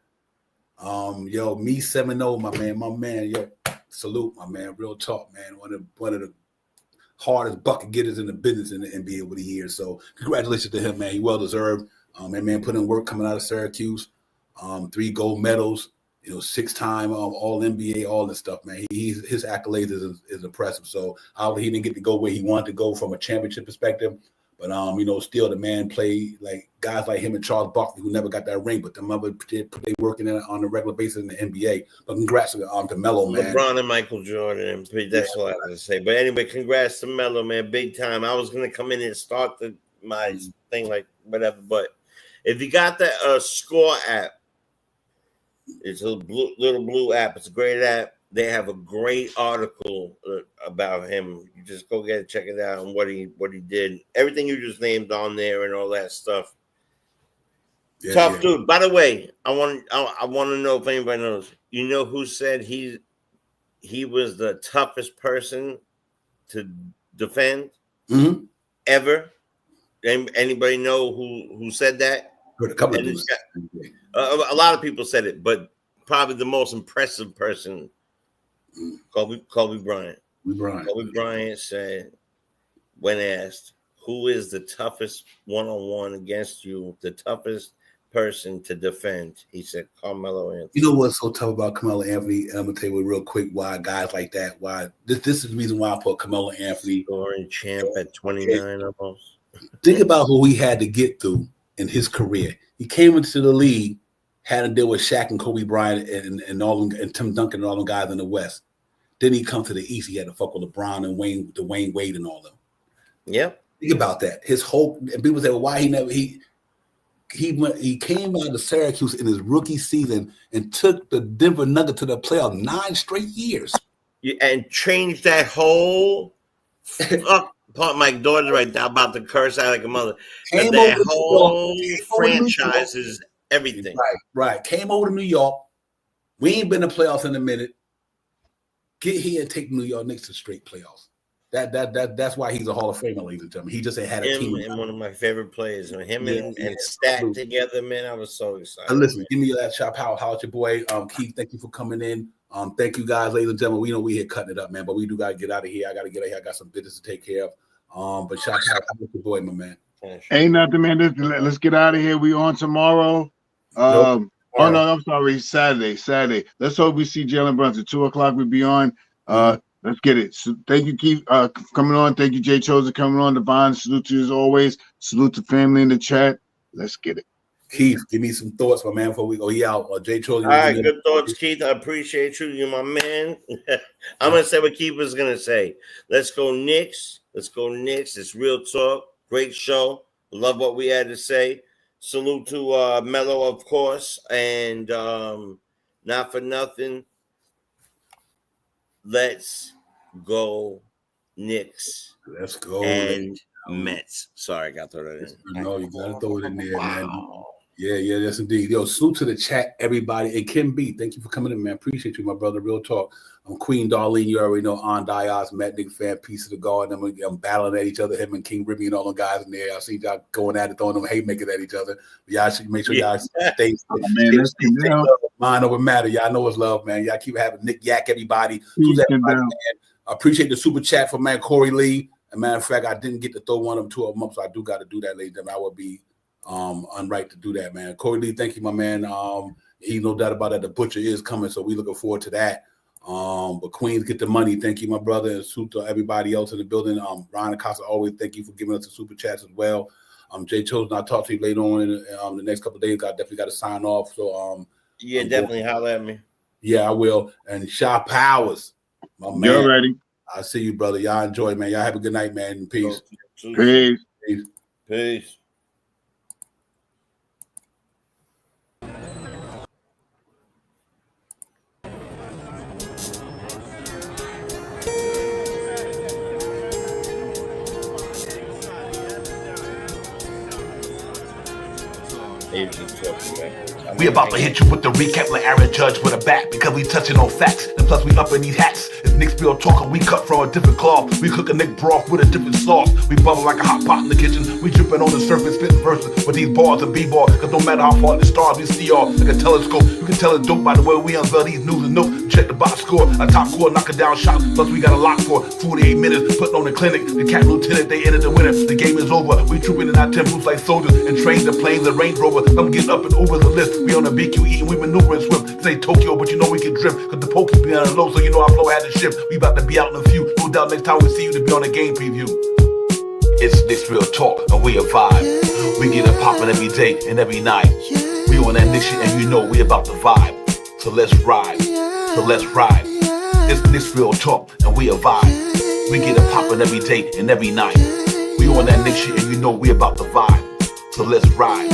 Yo, me 7-0, my man. Yo, salute, my man. Real talk, man. One of the hardest bucket getters in the business in the NBA over the years. So congratulations to him, man. He well deserved. Man put in work coming out of Syracuse. 3 gold medals. 6-time all NBA, all this stuff, man. His accolades is impressive. So he didn't get to go where he wanted to go from a championship perspective. But still the man played like guys like him and Charles Barkley who never got that ring, but them other they working in on a regular basis in the NBA. But congrats to Melo, man. LeBron and Michael Jordan, that's all I have to say. But anyway, congrats to Melo, man, big time. I was gonna come in and start my thing like whatever, but if you got the Score app, it's a little blue app. It's a great app. They have a great article about him. You just go get it, check it out, and what he did. Everything you just named on there and all that stuff. Yeah, tough dude. By the way, I want to know if anybody knows. You know who said he was the toughest person to defend ever? Anybody know who said that? A couple of dudes. A lot of people said it, but probably the most impressive person Kobe Bryant. Right. Kobe Bryant said, when asked, who is the toughest one-on-one against you, the toughest person to defend, he said, Carmelo Anthony. You know what's so tough about Carmelo Anthony? I'm going to tell you real quick why guys like that, why this is the reason why I put Carmelo Anthony. Scoring champ at 29 almost. Think about who he had to get through in his career. He came into the league, had to deal with Shaq and Kobe Bryant and all them, and Tim Duncan and all them guys in the West. Then he come to the East. He had to fuck with LeBron and Dwayne Wade and all them. Yep. Think about that. His whole, and people say, well, why he came out of Syracuse in his rookie season and took the Denver Nuggets to the playoff 9 straight years. And changed that whole my daughter right now about to curse out like a mother. That whole franchise is everything. Right. Came over to New York. We ain't been in the playoffs in a minute. Get here and take New York Knicks to straight playoffs. That's why he's a Hall of Famer, ladies and gentlemen. He just ain't had a team. And one of my favorite players. And him and Stat together, man, I was so excited. Listen, give me that shot. How at your boy, Keith. Thank you for coming in. Thank you guys, ladies and gentlemen. We know we here cutting it up, man, but we do gotta get out of here. I gotta get out of here. I got some business to take care of. But shout out to your boy, my man. Ain't nothing, man. Let's get out of here. We on tomorrow. Oh no, I'm sorry. Saturday. Let's hope we see Jalen Brunson. 2:00 we be on. Let's get it. So thank you, Keith, coming on. Thank you, Jay Chosen, coming on. Devon, salute to you as always. Salute to family in the chat. Let's get it. Keith, give me some thoughts, my man, before we go. Out. Jay Chosen. All right, good thoughts, Keith. I appreciate you. You're my man. I'm going to say what Keith was going to say. Let's go Knicks. Let's go Knicks. It's real talk. Great show. Love what we had to say. Salute to Mello, of course. And not for nothing, let's go Knicks. Let's go. And Mets. Sorry, I got to throw that in. No, you got to throw it in there, man. Yeah, yes, indeed. Yo, salute to the chat, everybody. And Kim B, thank you for coming in, man. Appreciate you, my brother. Real talk. Queen Darlene, you already know. On Diaz, Matt Nick fan, Piece of the God. I'm battling at each other, him and King Ribby and all them guys in there. I see y'all going at it, throwing them haymakers at each other. But y'all should make sure y'all stay mind over matter. Y'all know it's love, man. Y'all keep having Nick Yak, everybody. I appreciate the super chat from man Corey Lee. As a matter of fact, I didn't get to throw one of them to a month, so I do got to do that, ladies and gentlemen. I would be unright to do that, man. Corey Lee, thank you, my man. He no doubt about it. The butcher is coming, so we looking forward to that. But Queens get the money. Thank you, my brother, and salute to everybody else in the building. Ryan Acosta, always thank you for giving us the super chats as well. Jay Chosen, I'll talk to you later on in the next couple of days. I definitely got to sign off. So definitely holler at me. Yeah, I will. And Shaw Powers, my man. You're ready. I see you, brother. Y'all enjoy, man. Y'all have a good night, man. Peace. Peace. We about to hit you with the recap like Aaron Judge with a bat because we touching on facts and plus we up in these hats. It's Nick's Bill talking, we cut from a different cloth. We cook a Nick broth with a different sauce. We bubble like a hot pot in the kitchen. We dripping on the surface, spitting verses with these bars of b-ball. Cause no matter how far the stars we see all like a telescope. You can tell it's dope by the way we unveil these news and notes. Check the box score, a top score, knock it down shot. Plus we got a lock for 48 minutes, putting on the clinic. The Captain Lieutenant, they entered the winner. The game is over. We trooping in our temples like soldiers and train the planes and Range Rover. I'm getting up and over the list. We on the BQE and we maneuvering swift. Say Tokyo, but you know we can drift. Cause the pokey be on the low, so you know our flow had to shift. We about to be out in a few. No doubt next time we see you to be on a game preview. It's Nick's Real Talk and we a vibe. We get it poppin' every day and every night. We on that Nick shit and you know we about to vibe. So let's ride. It's Nick's Real Talk and we a vibe. We get it poppin' every day and every night. We on that Nick shit and you know we about to vibe. So let's ride.